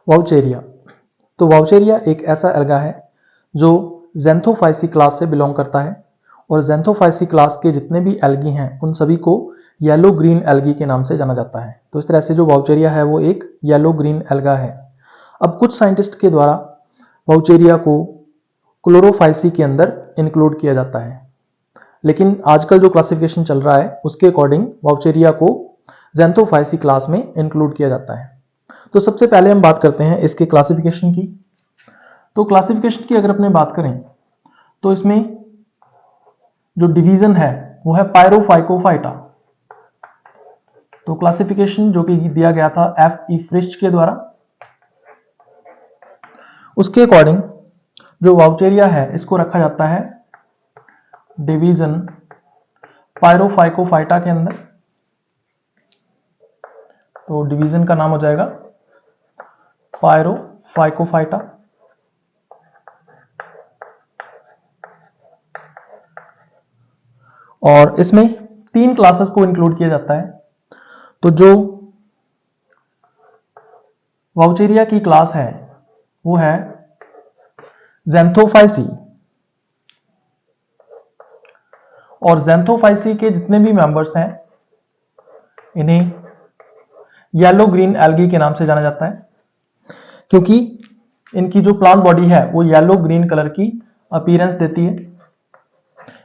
Vaucheria. तो Vaucheria एक ऐसा एल्गा है जो ज़ैंथोफाइसी क्लास से बिलोंग करता है और ज़ैंथोफाइसी क्लास के जितने भी एल्गी हैं उन सभी को येलो ग्रीन एल्गी के नाम से जाना जाता है। तो इस तरह से जो वाउचेरिया है वो एक येलो ग्रीन एल्गा है। अब कुछ साइंटिस्ट के द्वारा वाउचेरिया को क्लोरोफाइसी के अंदर इंक्लूड किया जाता है, लेकिन आजकल जो क्लासिफिकेशन चल रहा है उसके अकॉर्डिंग वाउचेरिया को ज़ैंथोफाइसी क्लास में इंक्लूड किया जाता है। तो सबसे पहले हम बात करते हैं इसके क्लासिफिकेशन की। तो क्लासिफिकेशन की अगर अपने बात करें तो इसमें जो डिवीजन है वो है पायरोफाइकोफाइटा। तो क्लासिफिकेशन जो कि दिया गया था F.E. फ्रिश्च के द्वारा, उसके अकॉर्डिंग जो वाउचेरिया है इसको रखा जाता है डिवीजन पायरोफाइकोफाइटा के अंदर। तो डिवीजन का नाम हो जाएगा पायरोफाइकोफाइटा। और इसमें 3 क्लासेस को इंक्लूड किया जाता है। तो जो वाउचेरिया की क्लास है वो है ज़ैंथोफाइसी, और ज़ैंथोफाइसी के जितने भी मेंबर्स हैं इन्हें येलो ग्रीन एल्गी के नाम से जाना जाता है, क्योंकि इनकी जो प्लांट बॉडी है वो येलो ग्रीन कलर की अपीयरेंस देती है,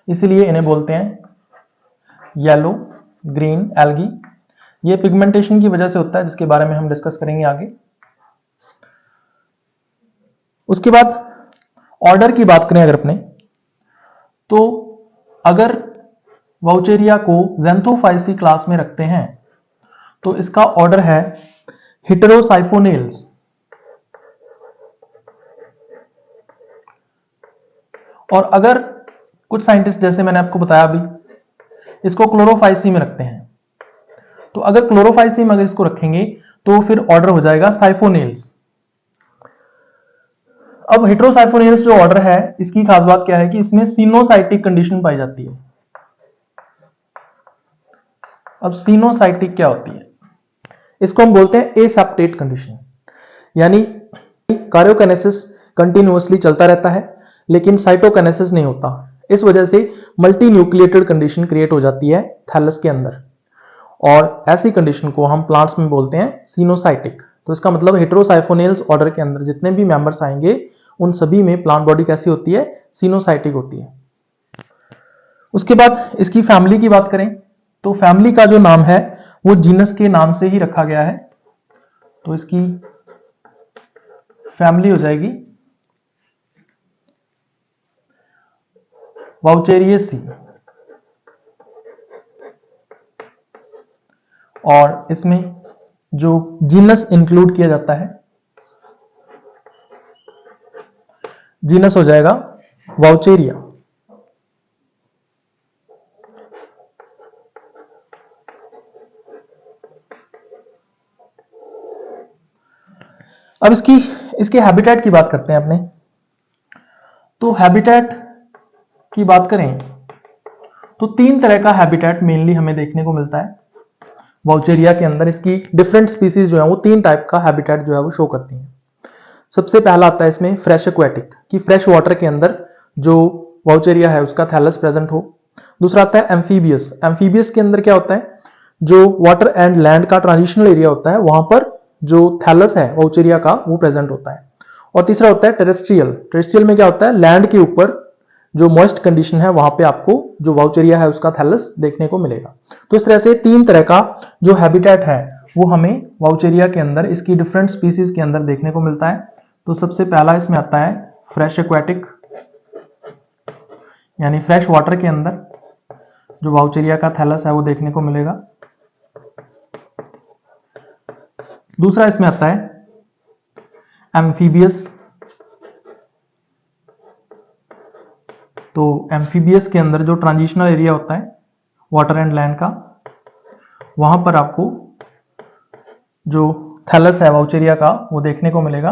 इसलिए इन्हें बोलते हैं येलो ग्रीन एल्गी। ये पिगमेंटेशन की वजह से होता है जिसके बारे में हम डिस्कस करेंगे आगे। उसके बाद ऑर्डर की बात करें अगर अपने, तो अगर वाउचेरिया को ज़ैंथोफाइसी क्लास में रखते हैं तो इसका ऑर्डर है हेटेरोसाइफोनेल्स, और अगर कुछ साइंटिस्ट जैसे मैंने आपको बताया अभी इसको क्लोरोफाइसी में रखते हैं, तो अगर क्लोरोफाइसी में अगर इसको रखेंगे तो फिर ऑर्डर हो जाएगा साइफोनेल्स। अब हेटेरोसाइफोनेल्स जो ऑर्डर है इसकी खास बात क्या है कि इसमें सिनोसाइटिक कंडीशन पाई जाती है। अब सिनोसाइटिक क्या होती है, इसको हम बोलते हैं एसेप्टेट कंडीशन, यानी कार्योकाइनेसिस कंटिन्यूअसली चलता रहता है लेकिन साइटोकाइनेसिस नहीं होता। इस वजह से मल्टी न्यूक्लिएटेड कंडीशन क्रिएट हो जाती है थैलस के अंदर, और ऐसी कंडीशन को हम प्लांट्स में बोलते हैं सिनोसाइटिक। तो इसका मतलब हेटेरोसाइफोनेल्स ऑर्डर के अंदर जितने भी मेंबर्स आएंगे उन सभी में प्लांट बॉडी कैसी होती है, सिनोसाइटिक होती है। उसके बाद इसकी फैमिली की बात करें तो फैमिली का जो नाम है वो जीनस के नाम से ही रखा गया है। तो इसकी फैमिली हो जाएगी वाउचेरिएसी, और इसमें जो जीनस इंक्लूड किया जाता है जीनस हो जाएगा वाउचेरिया। अब इसके हैबिटेट की बात करते हैं अपने। तो हैबिटेट की बात करें तो 3 तरह का हैबिटेट मेनली हमें देखने को मिलता है वाउचेरिया के अंदर। इसकी डिफरेंट स्पीसीज जो है वो 3 टाइप का हैबिटेट जो है वो शो करती हैं। सबसे पहला आता है इसमें फ्रेश एक्वेटिक, कि फ्रेश वाटर के अंदर जो वाउचेरिया है उसका थैलस प्रेजेंट हो। दूसरा आता है एम्फीबियस। एम्फीबियस के अंदर क्या होता है, जो वाटर एंड लैंड का ट्रांजिशनल एरिया होता है वहां पर जो थैलस है वाउचेरिया का वो प्रेजेंट होता है। और तीसरा होता है टेरेस्ट्रियल। टेरेस्ट्रियल में क्या होता है, लैंड के ऊपर जो मॉइस्ट कंडीशन है वहां पे आपको जो वाउचेरिया है उसका थैलस देखने को मिलेगा। तो इस तरह से 3 तरह का जो हैबिटेट है वो हमें वाउचेरिया के अंदर इसकी डिफरेंट स्पीसीज के अंदर देखने को मिलता है। तो सबसे पहला इसमें आता है फ्रेश एक्वेटिक, यानी फ्रेश वाटर के अंदर जो वाउचेरिया का थैलस है वो देखने को मिलेगा। दूसरा इसमें आता है एम्फीबियस। तो एम्फीबियस के अंदर जो ट्रांजिशनल एरिया होता है वाटर एंड लैंड का, वहां पर आपको जो थैलस है वाउचेरिया का वो देखने को मिलेगा।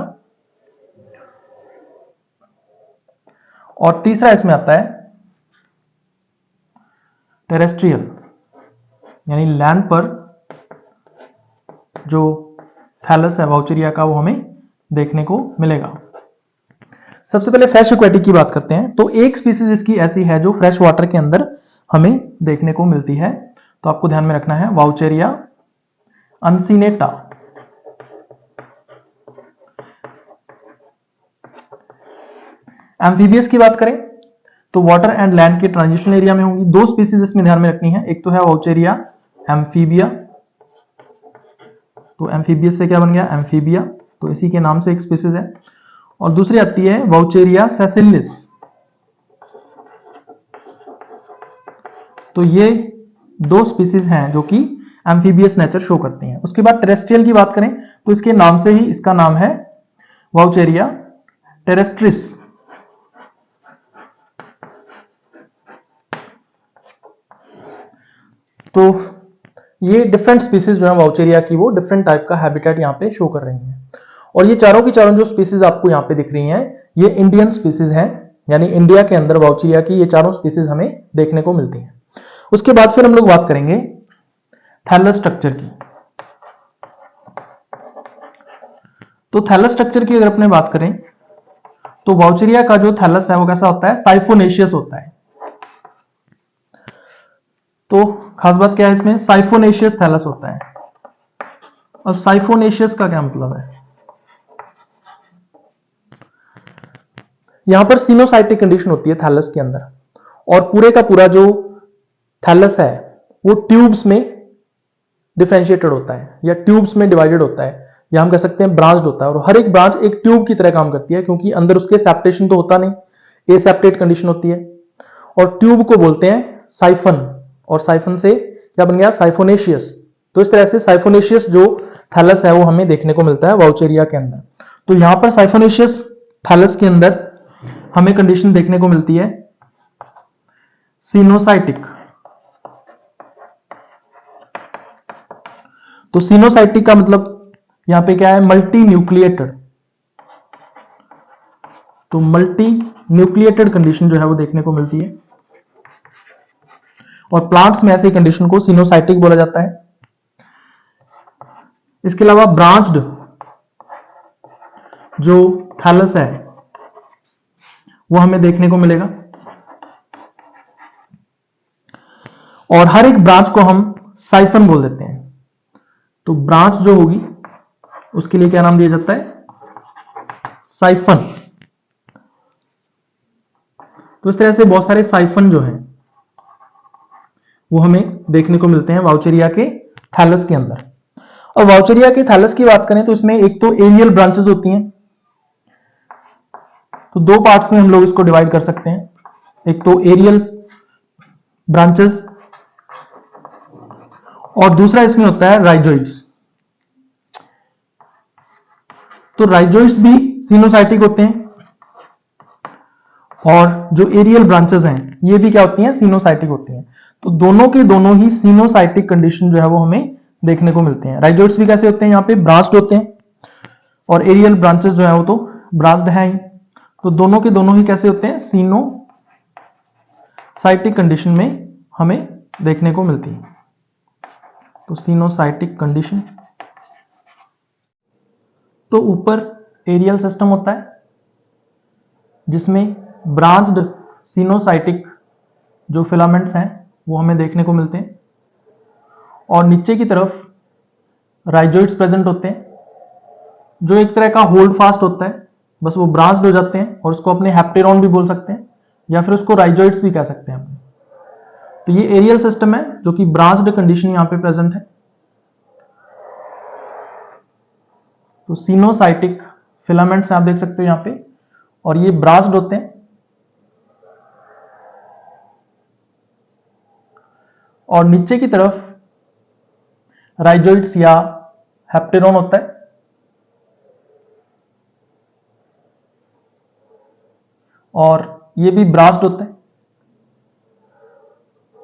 और तीसरा इसमें आता है टेरेस्ट्रियल, यानी लैंड पर जो थैलस है वाउचेरिया का वो हमें देखने को मिलेगा। सबसे पहले फ्रेश एक्वेटिक की बात करते हैं। तो एक स्पीसीज इसकी ऐसी है जो फ्रेश वाटर के अंदर हमें देखने को मिलती है, तो आपको ध्यान में रखना है, वाउचेरिया अनसिनेटा। एम्फीबियस की बात करें तो वाटर एंड लैंड के ट्रांजिशनल एरिया में होंगी। दो स्पीसीज इसमें ध्यान में रखनी है, एक तो है वाउचेरिया एम्फीबिया, तो एम्फीबियस से क्या बन गया, एम्फीबिया, तो इसी के नाम से एक स्पीसीज है। और दूसरी आती है वाउचेरिया सेसिलिस, तो ये दो स्पीसीज हैं जो कि एम्फीबियस नेचर शो करती हैं। उसके बाद टेरेस्ट्रियल की बात करें तो इसके नाम से ही इसका नाम है वाउचेरिया टेरेस्ट्रिस। तो ये डिफरेंट स्पीसीज जो है वाउचेरिया की, वो डिफरेंट टाइप का हैबिटेट यहाँ पे शो कर रही हैं। और ये चारों की चारों जो स्पीसीज आपको यहाँ पे दिख रही हैं, ये इंडियन स्पीसीज हैं, यानी इंडिया के अंदर वाउचेरिया की ये चारों स्पीसीज हमें देखने को मिलती हैं। उसके बाद फिर हम लोग बात करेंगे थैलस स्ट्रक्चर की। तो थैलस स्ट्रक्चर की अगर अपने बात करें तो वाउचेरिया का जो थैलस है वो कैसा होता है, साइफोनेशियस होता है। तो खास बात क्या है इसमें, साइफोनेशियस थैलस होता है। अब साइफोनेशियस का क्या मतलब है, यहां पर सिनोसाइटिक कंडीशन होती है थैलस के अंदर, और पूरे का पूरा जो थैलस है वो ट्यूब्स में डिफरेंशिएटेड होता है या ट्यूब्स में डिवाइडेड होता है, या हम कह सकते हैं ब्रांच्ड होता है। और हर एक ब्रांच एक ट्यूब की तरह काम करती है, क्योंकि अंदर उसके सेप्टेशन तो होता नहीं, एसेप्टेट कंडीशन होती है। और ट्यूब को बोलते हैं साइफन, और साइफन से क्या बन गया, साइफोनेशियस। तो इस तरह से साइफोनेशियस जो थैलस है वो हमें देखने को मिलता है वाउचेरिया के अंदर। तो यहां पर साइफोनेशियस थैलस के अंदर हमें कंडीशन देखने को मिलती है सिनोसाइटिक। तो सिनोसाइटिक का मतलब यहां पे क्या है, मल्टी न्यूक्लिएटेड। तो मल्टी न्यूक्लिएटेड कंडीशन जो है वो देखने को मिलती है, और प्लांट्स में ऐसी कंडीशन को सिनोसाइटिक बोला जाता है। इसके अलावा ब्रांच्ड जो थैलस है वो हमें देखने को मिलेगा, और हर एक ब्रांच को हम साइफन बोल देते हैं। तो ब्रांच जो होगी उसके लिए क्या नाम दिया जाता है, साइफन। तो इस तरह से बहुत सारे साइफन जो हैं वो हमें देखने को मिलते हैं वाउचेरिया के थैलस के अंदर। और वाउचेरिया के थैलस की बात करें तो इसमें एक तो एरियल ब्रांचेस होती हैं, तो दो पार्ट्स में हम लोग इसको डिवाइड कर सकते हैं, एक तो एरियल ब्रांचेस, और दूसरा इसमें होता है राइजोइड्स। तो राइजोइड्स भी सिनोसाइटिक होते हैं, और जो एरियल ब्रांचेस हैं ये भी क्या होती हैं, सिनोसाइटिक होती हैं। तो दोनों के दोनों ही सिनोसाइटिक कंडीशन जो है वो हमें देखने को मिलते हैं। राइजोइड्स भी कैसे होते हैं, यहाँ पे ब्रांच्ड होते हैं, और एरियल ब्रांचेस जो है वो तो ब्रांच्ड हैं ही। तो दोनों के दोनों ही कैसे होते हैं, सिनोसाइटिक कंडीशन में हमें देखने को मिलती है। तो सिनोसाइटिक कंडीशन, तो ऊपर एरियल सिस्टम होता है जिसमें ब्रांच्ड सिनोसाइटिक जो फिलामेंट्स हैं वो हमें देखने को मिलते हैं, और नीचे की तरफ राइजोइड्स प्रेजेंट होते हैं जो एक तरह का होल्ड फास्ट होता है, बस वो ब्रांच्ड हो जाते हैं, और उसको अपने हैप्टेरॉन भी बोल सकते हैं, या फिर उसको राइजोइड्स भी कह सकते हैं। तो ये एरियल सिस्टम है जो कि ब्रांच्ड कंडीशन यहां पे प्रेजेंट है। तो सिनोसाइटिक फिलामेंट्स आप देख सकते हो यहां पे, और ये ब्रांच्ड होते हैं, और नीचे की तरफ राइजोइड्स या हैप्टेरॉन होता है, और ये भी ब्रांच्ड होते हैं।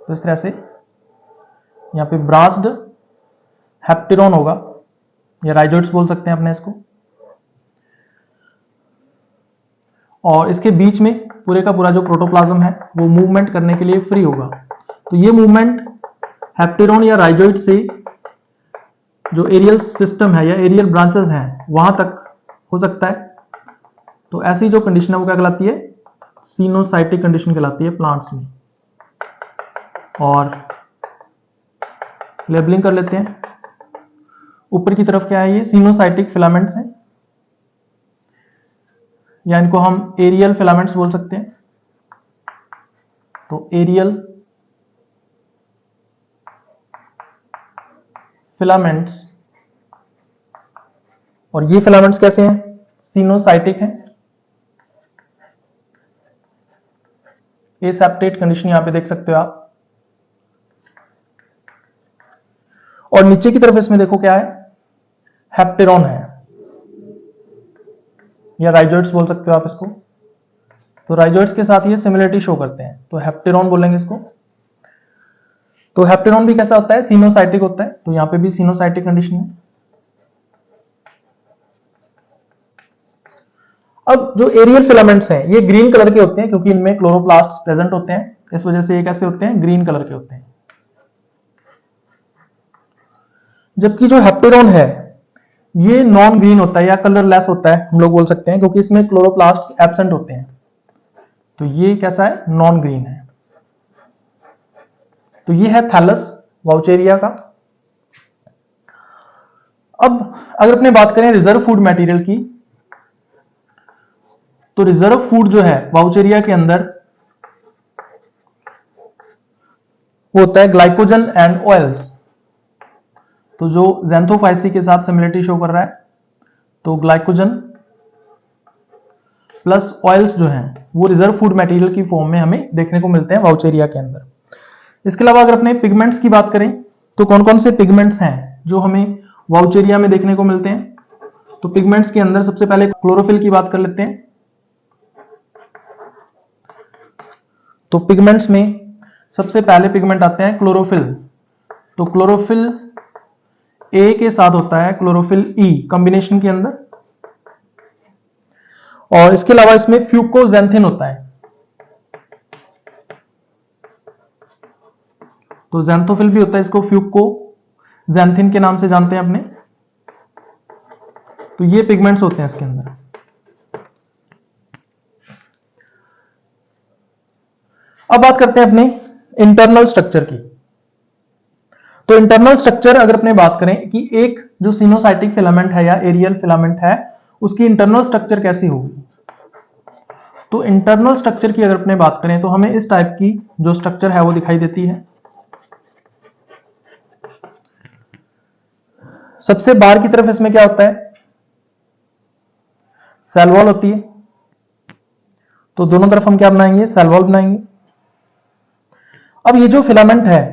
तो इस तरह से यहां पे ब्रांच्ड हैप्टेरॉन होगा, या राइजोइड्स बोल सकते हैं अपने इसको, और इसके बीच में पूरे का पूरा जो प्रोटोप्लाज्म है वो मूवमेंट करने के लिए फ्री होगा। तो ये मूवमेंट हैप्टेरॉन या राइजोइड से जो एरियल सिस्टम है या एरियल ब्रांचेस हैं वहां तक हो सकता है। तो ऐसी जो कंडीशन है वो क्या कहलाती है, सिनोसाइटिक कंडीशन कहलाती है प्लांट्स में। और लेबलिंग कर लेते हैं। ऊपर की तरफ क्या है, ये सिनोसाइटिक फिलामेंट्स हैं, या इनको हम एरियल फिलामेंट्स बोल सकते हैं। तो एरियल फिलामेंट्स, और ये फिलामेंट्स कैसे हैं, सिनोसाइटिक हैं। एसेप्टेट कंडीशन यहां पे देख सकते हो आप। और नीचे की तरफ इसमें देखो क्या है, हेप्टेरॉन है, या राइजोइड्स बोल सकते हो आप इसको। तो राइजोइड्स के साथ ये सिमिलरिटी शो करते हैं, तो हेप्टेरॉन बोलेंगे इसको। तो हेप्टेरॉन भी कैसा होता है, सिनोसाइटिक होता है। तो यहां पे भी सिनोसाइटिक कंडीशन है। अब जो एरियल फिलामेंट्स हैं ये ग्रीन कलर के होते हैं, क्योंकि इनमें क्लोरोप्लास्ट्स प्रेजेंट होते हैं, इस वजह से ये कैसे होते हैं, ग्रीन कलर के होते हैं। जबकि जो हेप्टेरॉन है ये नॉन ग्रीन होता है, या कलरलेस होता है हम लोग बोल सकते हैं, क्योंकि इसमें क्लोरोप्लास्ट्स एब्सेंट होते हैं। तो ये कैसा है, नॉन ग्रीन है। तो ये है थैलस वाउचेरिया का। अब अगर अपने बात करें रिजर्व फूड मटेरियल की, तो रिजर्व फूड जो है वाउचेरिया के अंदर वो होता है ग्लाइकोजन एंड ऑयल्स। तो जो ज़ैंथोफाइसी के साथ सिमिलरिटी शो कर रहा है, तो ग्लाइकोजन प्लस ऑयल्स जो हैं वो रिजर्व फूड मटेरियल की फॉर्म में हमें देखने को मिलते हैं वाउचेरिया के अंदर। इसके अलावा अगर अपने पिगमेंट्स की बात करें, तो कौन कौन से पिगमेंट्स हैं जो हमें वाउचेरिया में देखने को मिलते हैं। तो पिगमेंट्स के अंदर सबसे पहले क्लोरोफिल की बात कर लेते हैं। तो पिगमेंट्स में सबसे पहले पिगमेंट आते हैं क्लोरोफिल। तो क्लोरोफिल ए के साथ होता है क्लोरोफिल ई कॉम्बिनेशन के अंदर, और इसके अलावा इसमें फ्यूकोजेंथिन होता है। तो ज़ैंथोफिल भी होता है, इसको फ्यूकोजेंथिन के नाम से जानते हैं अपने। तो ये पिगमेंट्स होते हैं इसके अंदर। अब बात करते हैं अपने इंटरनल स्ट्रक्चर की। तो इंटरनल स्ट्रक्चर अगर अपने बात करें कि एक जो सिनोसाइटिक फिलामेंट है या एरियल फिलामेंट है उसकी इंटरनल स्ट्रक्चर कैसी होगी। तो इंटरनल स्ट्रक्चर की अगर अपने बात करें तो हमें इस टाइप की जो स्ट्रक्चर है वो दिखाई देती है। सबसे बाहर की तरफ इसमें क्या होता है, सेल वॉल होती है। तो दोनों तरफ हम क्या बनाएंगे, सेल वॉल बनाएंगे। अब ये जो फिलामेंट है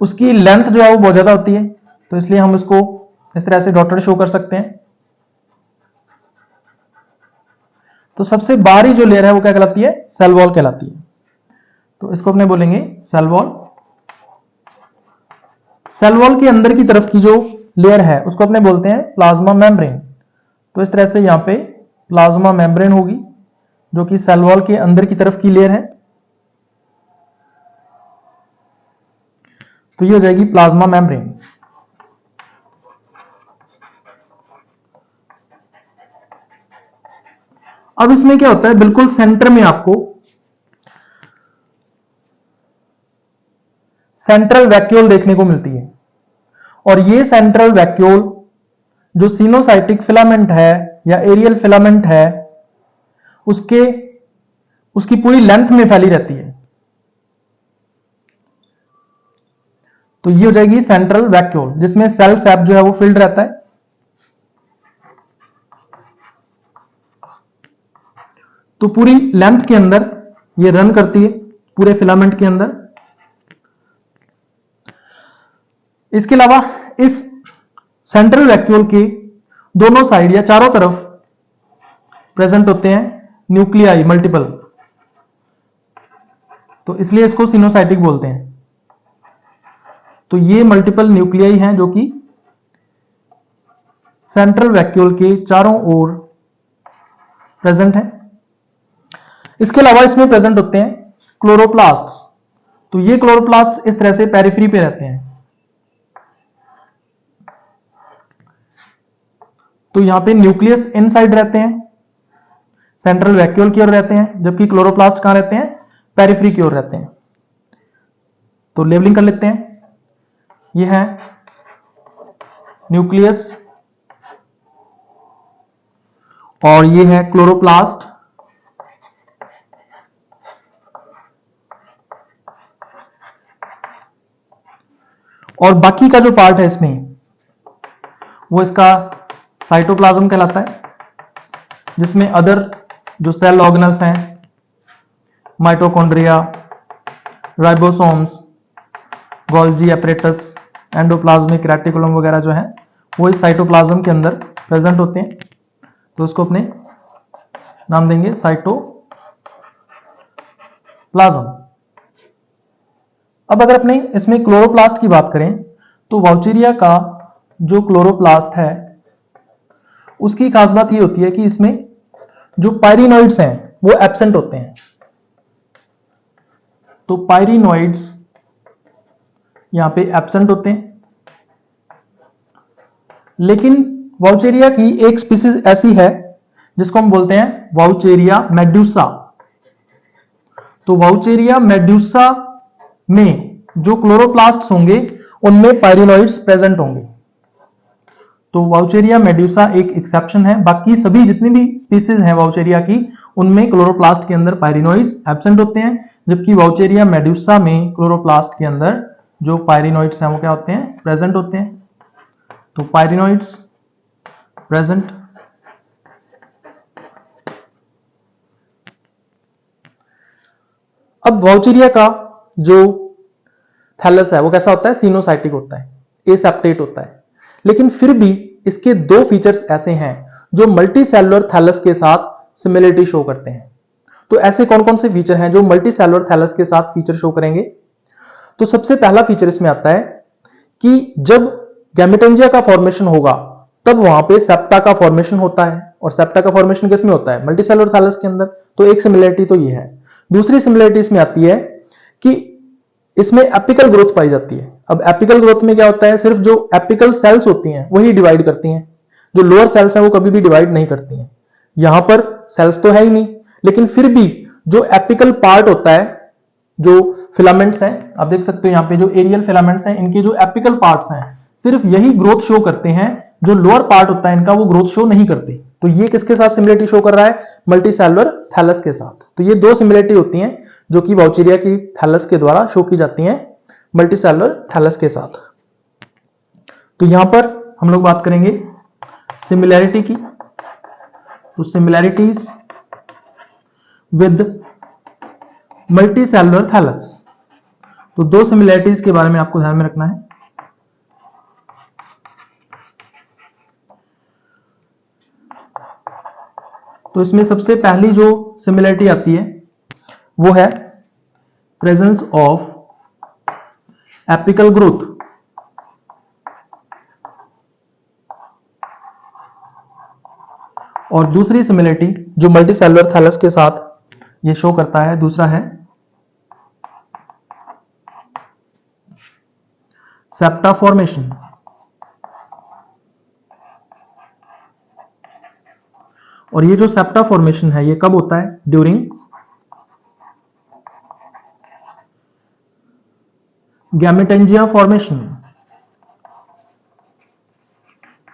उसकी लेंथ जो है वो बहुत ज्यादा होती है, तो इसलिए हम इसको इस तरह से डॉटेड शो कर सकते हैं। तो सबसे बाहरी जो लेयर है वो क्या कहलाती है, सेल वॉल कहलाती है। तो इसको अपने बोलेंगे सेल वॉल। सेल वॉल के अंदर की तरफ की जो लेयर है उसको अपने बोलते हैं प्लाज्मा मेम्ब्रेन। तो इस तरह से यहां पे प्लाज्मा मेम्ब्रेन होगी जो कि सेल वॉल के अंदर की तरफ की लेयर है। तो ये हो जाएगी प्लाज्मा मेम्ब्रेन। अब इसमें क्या होता है, बिल्कुल सेंटर में आपको सेंट्रल वैक्यूल देखने को मिलती है, और ये सेंट्रल वैक्यूल जो सिनोसाइटिक फिलामेंट है या एरियल फिलामेंट है उसकी पूरी लेंथ में फैली रहती है। तो ये हो जाएगी सेंट्रल वैक्यूल जिसमें सेल सैप जो है वो फिल्ड रहता है। तो पूरी लेंथ के अंदर ये रन करती है पूरे फिलामेंट के अंदर। इसके अलावा इस सेंट्रल वैक्यूल के दोनों साइड या चारों तरफ प्रेजेंट होते हैं न्यूक्लियाई मल्टीपल, तो इसलिए इसको सिनोसाइटिक बोलते हैं। तो ये मल्टीपल न्यूक्लियाई हैं जो कि सेंट्रल वैक्यूल के चारों ओर प्रेजेंट हैं। इसके अलावा इसमें प्रेजेंट होते हैं क्लोरोप्लास्ट्स। तो ये क्लोरोप्लास्ट्स इस तरह से पेरिफेरी पे रहते हैं। तो यहां पे न्यूक्लियस इनसाइड रहते हैं, सेंट्रल वैक्यूल की ओर रहते हैं, जबकि क्लोरोप्लास्ट कहां रहते हैं, पेरिफेरी की ओर रहते हैं। तो लेबलिंग कर लेते हैं, यह है न्यूक्लियस और ये है क्लोरोप्लास्ट। और बाकी का जो पार्ट है इसमें वो इसका साइटोप्लाज्म कहलाता है, जिसमें अदर जो सेल ऑर्गेनल्स हैं, mitochondria, ribosomes, Golgi apparatus, endoplasmic reticulum वगैरह जो है वो इस साइटोप्लाज्म के अंदर प्रेजेंट होते हैं। तो उसको अपने नाम देंगे साइटोप्लाज्म। अब अगर अपने इसमें क्लोरोप्लास्ट की बात करें तो वाउचेरिया का जो क्लोरोप्लास्ट है उसकी खास बात यह होती है कि इसमें जो पायरिनॉइड्स हैं वो एब्सेंट होते हैं। तो पायरिनॉइड्स यहां पे एब्सेंट होते हैं, लेकिन वाउचेरिया की एक स्पीसीज ऐसी है जिसको हम बोलते हैं वाउचेरिया मेड्यूसा। तो वाउचेरिया मेड्यूसा में जो क्लोरोप्लास्ट होंगे उनमें पायरिनॉइड्स प्रेजेंट होंगे। तो वाउचेरिया मेड्यूसा एक एक्सेप्शन है, बाकी सभी जितनी भी स्पीसीज हैं वाउचेरिया की उनमें क्लोरोप्लास्ट के अंदर पायरिनॉइड्स एब्सेंट होते हैं, जबकि वाउचेरिया मेड्यूसा में क्लोरोप्लास्ट के अंदर जो पायरिनॉइड्स हैं वो क्या होते हैं, प्रेजेंट होते हैं। तो पायरिनॉइड्स प्रेजेंट। अब वाउचेरिया का जो थैलस है वो कैसा होता है, सिनोसाइटिक होता है, एसेप्टेट होता है, लेकिन फिर भी इसके दो फीचर्स ऐसे हैं जो मल्टी सेलुलर थैलस के साथ सिमिलरिटी शो करते हैं। तो ऐसे कौन कौन से फीचर हैं जो मल्टी सेलुलर थैलस के साथ फीचर शो करेंगे? तो सबसे पहला फीचर इसमें आता है कि जब गैमेटेंजिया का फॉर्मेशन होगा तब वहां पे सेप्टा का फॉर्मेशन होता है, और सेप्टा का फॉर्मेशन किस में होता है, मल्टी सेलुलर थैलस के अंदर। तो एक सिमिलरिटी तो ये है। दूसरी सिमिलरिटी इसमें आती है कि इसमें एपिकल ग्रोथ पाई जाती है। अब एपिकल ग्रोथ में क्या होता है, सिर्फ जो एपिकल सेल्स होती हैं वही डिवाइड करती हैं, जो लोअर सेल्स हैं वो कभी भी डिवाइड नहीं करती हैं। यहां पर सेल्स तो है ही नहीं, लेकिन फिर भी जो एपिकल पार्ट होता है, जो फिलामेंट्स हैं, आप देख सकते हो यहां पे जो एरियल फिलामेंट्स हैं, इनके जो एपिकल पार्ट्स हैं सिर्फ यही ग्रोथ शो करते हैं, जो लोअर पार्ट होता है इनका वो ग्रोथ शो नहीं करते। तो ये किसके साथ सिमिलरिटी शो कर रहा है, मल्टी सेलुलर थैलस के साथ। तो ये दो सिमिलरिटी होती हैं जो कि वाउचेरिया की थैलस के द्वारा शो की जाती हैं मल्टी सेलुलर थैलस के साथ। तो यहां पर हम लोग बात करेंगे सिमिलैरिटी की। तो similarities with multicellular thallus. तो दो सिमिलैरिटीज के बारे में आपको ध्यान में रखना है। तो इसमें सबसे पहली जो सिमिलरिटी आती है वो है प्रेजेंस ऑफ एपिकल ग्रोथ। और दूसरी सिमिलरिटी जो मल्टी सेलुलर थैलस के साथ ये शो करता है, दूसरा है सेप्टा फॉर्मेशन। और ये जो सेप्टा फॉर्मेशन है ये कब होता है, ड्यूरिंग गैमेटेंजिया फॉर्मेशन।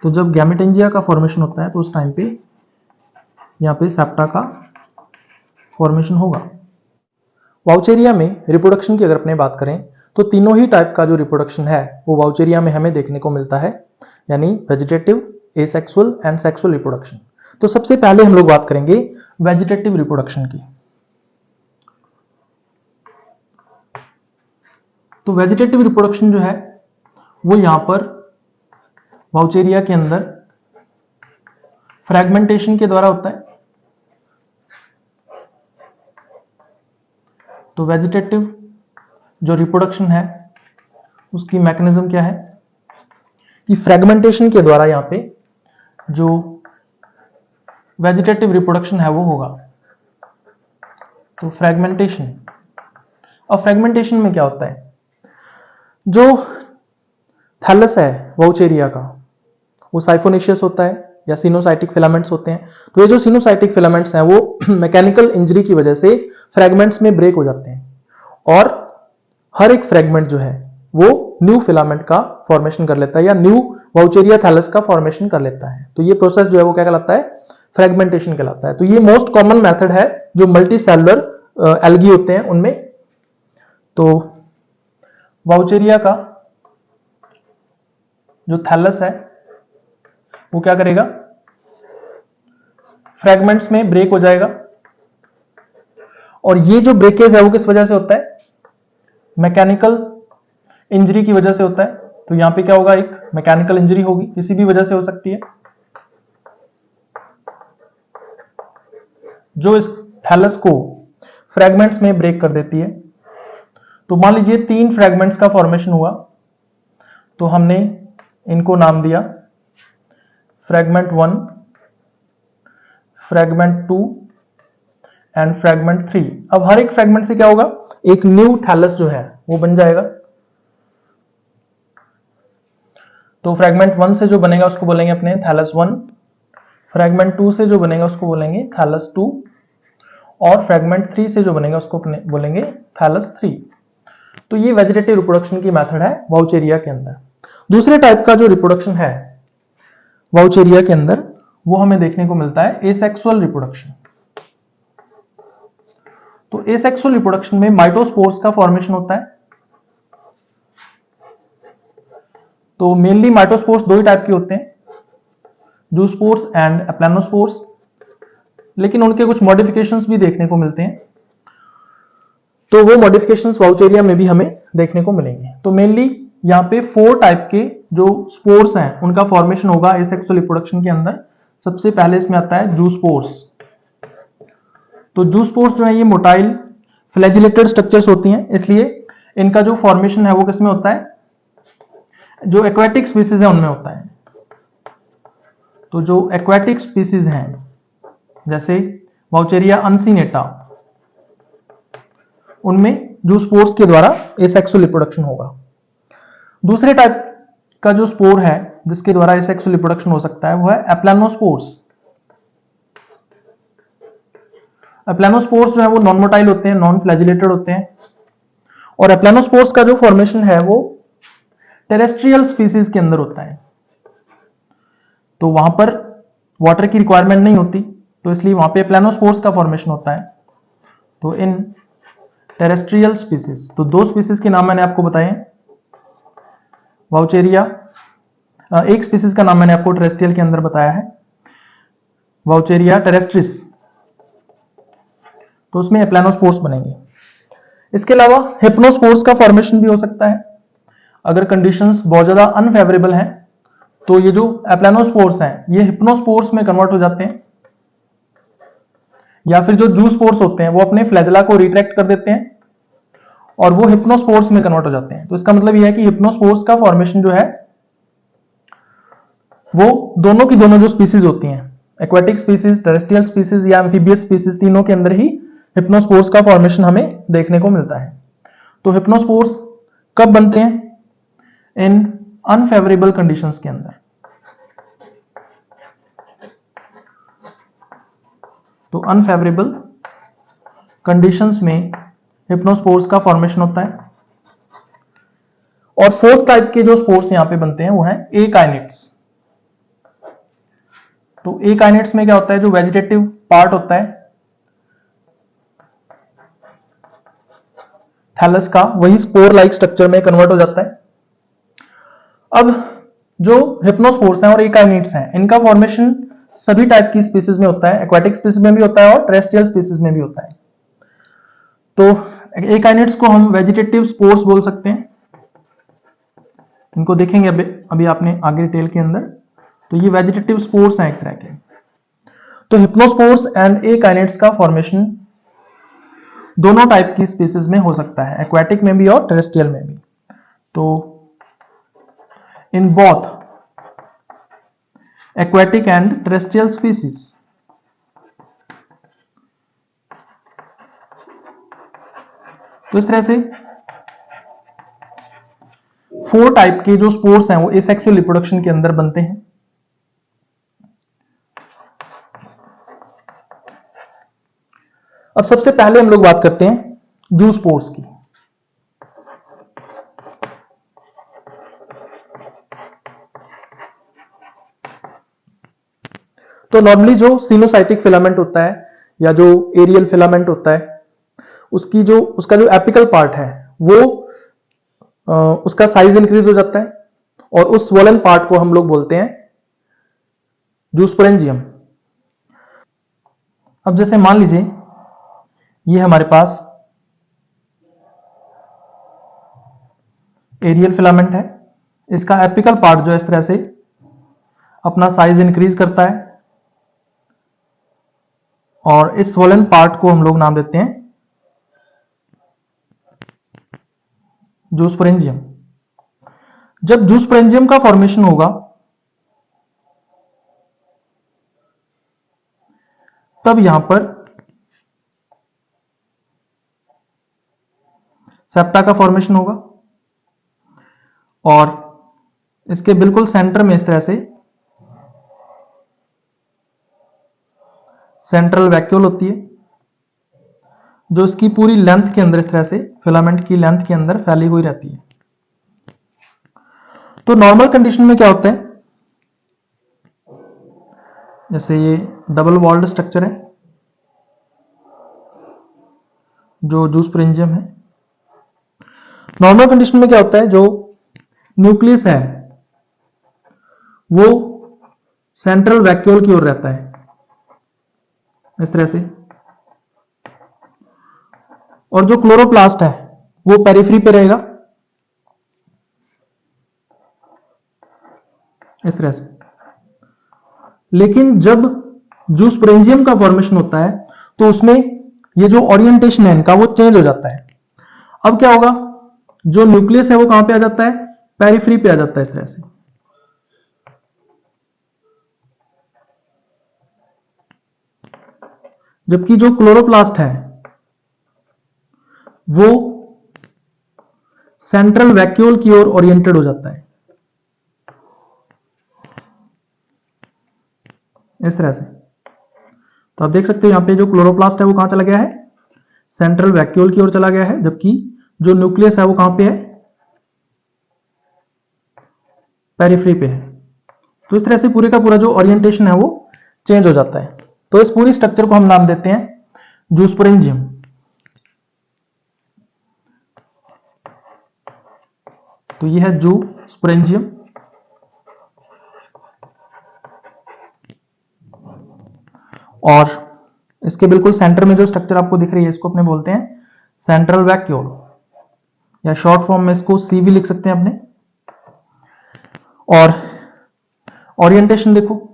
तो जब गैमेटेंजिया का फॉर्मेशन होता है तो उस टाइम पे यहां पे सेप्टा का फॉर्मेशन होगा। वाउचेरिया में रिप्रोडक्शन की अगर अपने बात करें तो तीनों ही टाइप का जो रिप्रोडक्शन है वो वाउचेरिया में हमें देखने को मिलता है, यानी vegetative, asexual and sexual reproduction. तो सबसे पहले हम लोग बात करेंगे वेजिटेटिव रिप्रोडक्शन की। तो वेजिटेटिव रिप्रोडक्शन जो है वो यहां पर वाउचेरिया के अंदर फ्रैगमेंटेशन के द्वारा होता है। तो वेजिटेटिव जो रिप्रोडक्शन है उसकी मैकेनिज्म क्या है कि फ्रैगमेंटेशन के द्वारा यहां पे जो वेजिटेटिव रिप्रोडक्शन है वो होगा। तो फ्रैगमेंटेशन, और फ्रैगमेंटेशन में क्या होता है, जो थैलस है वाउचेरिया का वो साइफोनेशियस होता है, या सिनोसाइटिक फिलामेंट्स होते हैं। तो ये जो सिनोसाइटिक फिलामेंट्स हैं वो मैकेनिकल इंजरी की वजह से फ्रेगमेंट्स में ब्रेक हो जाते हैं और हर एक फ्रेगमेंट जो है वो न्यू फिलामेंट का फॉर्मेशन कर लेता है या न्यू वाउचेरिया थैलस का फॉर्मेशन कर लेता है। तो ये प्रोसेस जो है वो क्या कहलाता है, फ्रेगमेंटेशन कहलाता है। तो ये मोस्ट कॉमन मेथड है जो मल्टी सेलुलर एल्गी होते हैं उनमें। तो वाउचेरिया का जो थैलस है वो क्या करेगा, फ्रेगमेंट्स में ब्रेक हो जाएगा और ये जो ब्रेकेज है वो किस वजह से होता है, मैकेनिकल इंजरी की वजह से होता है। तो यहां पे क्या होगा, एक मैकेनिकल इंजरी होगी, किसी भी वजह से हो सकती है, जो इस थैलस को फ्रेगमेंट्स में ब्रेक कर देती है। तो मान लीजिए 3 फ्रेगमेंट्स का फॉर्मेशन हुआ, तो हमने इनको नाम दिया फ्रेगमेंट 1, फ्रेगमेंट 2 एंड फ्रेगमेंट 3। अब हर एक फ्रेगमेंट से क्या होगा, एक न्यू थैलस जो है वो बन जाएगा। तो फ्रेगमेंट 1 से जो बनेगा उसको बोलेंगे अपने थैलस 1, फ्रेगमेंट 2 से जो बनेगा उसको बोलेंगे थैलस 2 और फ्रेगमेंट 3 से जो बनेगा उसको बोलेंगे थैलस 3। तो ये वेजिटेटिव रिप्रोडक्शन की मेथड है वाउचेरिया के अंदर। दूसरे टाइप का जो रिप्रोडक्शन है वाउचेरिया के अंदर वो हमें देखने को मिलता है एसेक्सुअल रिप्रोडक्शन। तो एसेक्सुअल रिप्रोडक्शन में माइटोस्पोर्स का फॉर्मेशन होता है। तो मेनली माइटोस्पोर्स दो ही टाइप के होते हैं, जूस्पोर्स एंड एप्लानोस्पोर्स, लेकिन उनके कुछ मॉडिफिकेशंस भी देखने को मिलते हैं। तो वो मॉडिफिकेशंस वाउचेरिया में भी हमें देखने को मिलेंगे। तो मेनली यहाँ पे 4 टाइप के जो स्पोर्स हैं उनका फॉर्मेशन होगा एसेक्सुअल रिप्रोडक्शन के अंदर। सबसे पहले इसमें आता है जूस्पोर्स। तो जूस्पोर्स जो है ये मोटाइल फ्लैजिलेटेड स्ट्रक्चर्स होती हैं, इसलिए इनका जो फॉर्मेशन है वो किसमें होता है, जो एक्वेटिक स्पीसीज है उनमें होता है। तो जो एक्वेटिक स्पीसीज हैं जैसे वाउचेरिया अनसिनेटा, उनमें जूस्पोर्स के द्वारा एसेक्सुअल रिप्रोडक्शन होगा। दूसरे टाइप का जो स्पोर है जिसके द्वारा एसेक्सुअल रिप्रोडक्शन हो सकता है वो है एप्लानोस्पोर्स। एप्लानोस्पोर्स जो है वो नॉन मोटाइल होते हैं, नॉन फ्लैजिलेटेड होते हैं और एप्लानोस्पोर्स का जो फॉर्मेशन है वो टेरेस्ट्रियल स्पीसीज के अंदर होता है। तो वहां पर वाटर की रिक्वायरमेंट नहीं होती, तो इसलिए वहां पे एप्लानोस्पोर्स का फॉर्मेशन होता है। तो इन टेरेस्ट्रियल स्पीसीज, तो 2 स्पीसीज के नाम मैंने आपको बताए, वाउचेरिया, एक स्पीसीज का नाम मैंने आपको टेरेस्ट्रियल के अंदर बताया है, वाउचेरिया टेरेस्ट्रिस, तो उसमें एप्लानोस्पोर्स बनेंगे। इसके अलावा हिप्नोस्पोर्स का फॉर्मेशन भी हो सकता है। अगर कंडीशंस बहुत ज्यादा अनफेवरेबल हैं तो ये जो एप्लानोस्पोर्स हैं ये हिप्नोस्पोर्स में कन्वर्ट हो जाते हैं, या फिर जो जूस्पोर्स होते हैं वो अपने फ्लैजेला को रिट्रैक्ट कर देते हैं और वो हिप्नोस्पोर्स में कन्वर्ट हो जाते हैं। तो इसका मतलब यह है कि हिप्नोस्पोर्स का फॉर्मेशन जो है वो दोनों की दोनों जो स्पीसीज होती हैं, एक्वेटिक स्पीसीज, टेरेस्ट्रियल स्पीसीज या एम्फीबियस स्पीसीज, तीनों के अंदर ही हिप्नोस्पोर्स का फॉर्मेशन हमें देखने को मिलता है। तो हिप्नोस्पोर्स कब बनते हैं, इन अनफेवरेबल कंडीशंस के अंदर। तो अनफेवरेबल कंडीशंस में हिप्नोस्पोर्स का फॉर्मेशन होता है। और 4th टाइप के जो स्पोर्स यहां पे बनते हैं वो है एकाइनेट्स। तो एकाइनेट्स में क्या होता है, जो वेजिटेटिव पार्ट होता है थैलस का, वही स्पोर लाइक स्ट्रक्चर में कन्वर्ट हो जाता है। अब जो हिप्नोस्पोर्स हैं और एकाइनेट्स हैं इनका फॉर्मेशन सभी टाइप की स्पीसीज में होता है, एक्वेटिक स्पीसीज में भी होता है और टेरेस्ट्रियल स्पीसीज में भी होता है। तो एकाइनेट्स को हम वेजिटेटिव स्पोर्स बोल सकते हैं। इनको देखेंगे अभी आपने आगे डिटेल के अंदर। तो ये वेजिटेटिव स्पोर्स हैं एक तरह के। तो हिप्नोस्पोर्स एंड एकाइनेट्स का फॉर्मेशन दोनों टाइप की स्पीसीज में हो सकता है, एक्वेटिक में भी और टेरेस्ट्रियल में भी। तो in both aquatic and terrestrial species, तो इस तरह से 4 टाइप के जो स्पोर्स हैं वो एसेक्सुअल रिप्रोडक्शन के अंदर बनते हैं। अब सबसे पहले हम लोग बात करते हैं जूस्पोर्स की। तो नॉर्मली जो सिनोसाइटिक फिलामेंट होता है या जो एरियल फिलामेंट होता है, उसका जो एपिकल पार्ट है वो उसका साइज इंक्रीज हो जाता है और उस स्वोलन पार्ट को हम लोग बोलते हैं जूस्पोरेंजियम। अब जैसे मान लीजिए ये हमारे पास एरियल फिलामेंट है, इसका एपिकल पार्ट जो इस तरह से अपना साइज इंक्रीज करता है और इस स्वोलन पार्ट को हम लोग नाम देते हैं जूस्पोरेंजियम। जब जूस्पोरेंजियम का फॉर्मेशन होगा तब यहां पर सेप्टा का फॉर्मेशन होगा और इसके बिल्कुल सेंटर में इस तरह से सेंट्रल वैक्यूल होती है जो इसकी पूरी लेंथ के अंदर इस तरह से फिलामेंट की लेंथ के अंदर फैली हुई रहती है। तो नॉर्मल कंडीशन में क्या होता है, जैसे ये डबल वॉल्ड स्ट्रक्चर है जो जूस्पोरेंजियम है। नॉर्मल कंडीशन में क्या होता है, जो न्यूक्लियस है वो सेंट्रल वैक्यूल की ओर रहता है इस तरह से, और जो क्लोरोप्लास्ट है वो पेरिफेरी पे रहेगा इस तरह से। लेकिन जब जूस्पोरेंजियम का फॉर्मेशन होता है तो उसमें ये जो ओरिएंटेशन है इनका वो चेंज हो जाता है। अब क्या होगा, जो न्यूक्लियस है वो कहां पे आ जाता है, पेरिफेरी पे आ जाता है इस तरह से। जबकि जो क्लोरोप्लास्ट है वो सेंट्रल वैक्यूल की ओर ओरिएंटेड हो जाता है इस तरह से। तो आप देख सकते हो यहां पे जो क्लोरोप्लास्ट है वो कहां चला गया है, सेंट्रल वैक्यूल की ओर चला गया है, जबकि जो न्यूक्लियस है वो कहां पे है, पेरिफेरी पे है। तो इस तरह से पूरे का पूरा जो ओरिएंटेशन है वो चेंज हो जाता है। तो इस पूरी स्ट्रक्चर को हम नाम देते हैं जूस्पोरेंजियम। तो ये है जूस्पोरेंजियम। और इसके बिल्कुल सेंटर में जो स्ट्रक्चर आपको दिख रही है इसको अपने बोलते हैं सेंट्रल वैक्यूल, या शॉर्ट फॉर्म में इसको सी भी लिख सकते हैं अपने। और ओरिएंटेशन देखो,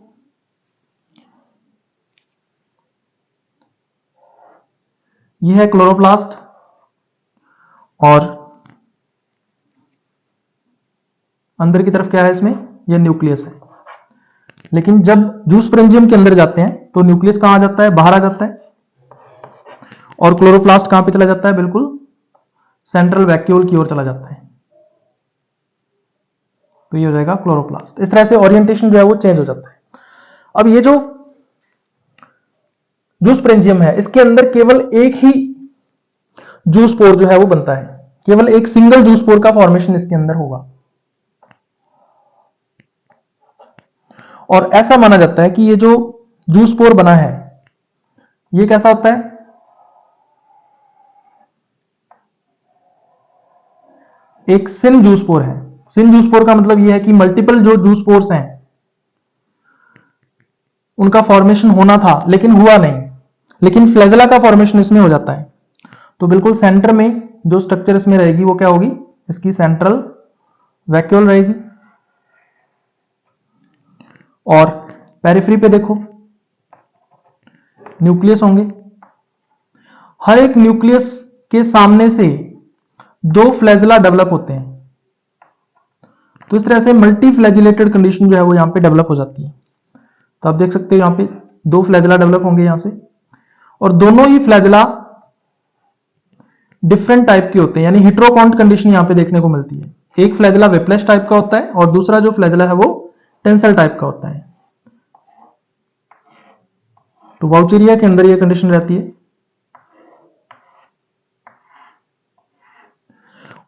यह है क्लोरोप्लास्ट और अंदर की तरफ क्या है इसमें, यह न्यूक्लियस है। लेकिन जब जूस्पोरेंजियम के अंदर जाते हैं तो न्यूक्लियस कहां आ जाता है, बाहर आ जाता है, और क्लोरोप्लास्ट कहां पे चला जाता है, बिल्कुल सेंट्रल वैक्यूल की ओर चला जाता है। तो ये हो जाएगा क्लोरोप्लास्ट। इस तरह से ओरिएंटेशन जो है वो चेंज हो जाता है। अब ये जो जूस्पोरेंजियम है इसके अंदर केवल एक ही जूस्पोर जो है वो बनता है, केवल एक सिंगल जूस्पोर का फॉर्मेशन इसके अंदर होगा। और ऐसा माना जाता है कि ये जो जूस्पोर बना है ये कैसा होता है, एक सिन जूस्पोर है। सिन जूस्पोर का मतलब यह है कि मल्टीपल जो जूस्पोर्स हैं उनका फॉर्मेशन होना था लेकिन हुआ नहीं, लेकिन फ्लैजेला का फॉर्मेशन इसमें हो जाता है। तो बिल्कुल सेंटर में जो स्ट्रक्चर इसमें रहेगी वो क्या होगी, इसकी सेंट्रल वैक्यूल रहेगी। और पेरिफेरी पे देखो न्यूक्लियस होंगे, हर एक न्यूक्लियस के सामने से दो फ्लैजेला डेवलप होते हैं। तो इस तरह से मल्टी फ्लैजिलेटेड कंडीशन जो है वो यहां पे डेवलप हो जाती है। तो आप देख सकते हो यहां पे दो फ्लैजेला डेवलप होंगे यहां से, और दोनों ही फ्लैजेला डिफरेंट टाइप के होते हैं, यानी हेटेरोकॉन्ट कंडीशन यहां पे देखने को मिलती है। एक फ्लैजेला वेपलेस टाइप का होता है और दूसरा जो फ्लैजेला है वो टेंसल टाइप का होता है। तो वाउचेरिया के अंदर ये कंडीशन रहती है।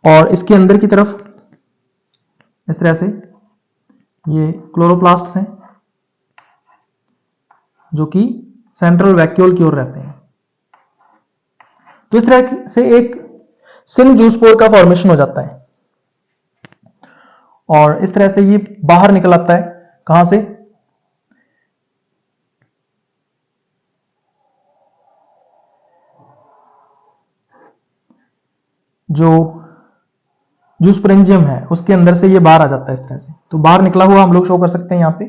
और इसके अंदर की तरफ इस तरह से ये क्लोरोप्लास्ट्स हैं जो कि सेंट्रल वैक्यूल की ओर रहते हैं। तो इस तरह से एक सिन जूस्पोर का फॉर्मेशन हो जाता है और इस तरह से ये बाहर निकल आता है। कहां से? जो जूस्पोरेंजियम है उसके अंदर से ये बाहर आ जाता है इस तरह से। तो बाहर निकला हुआ हम लोग शो कर सकते हैं यहां पे।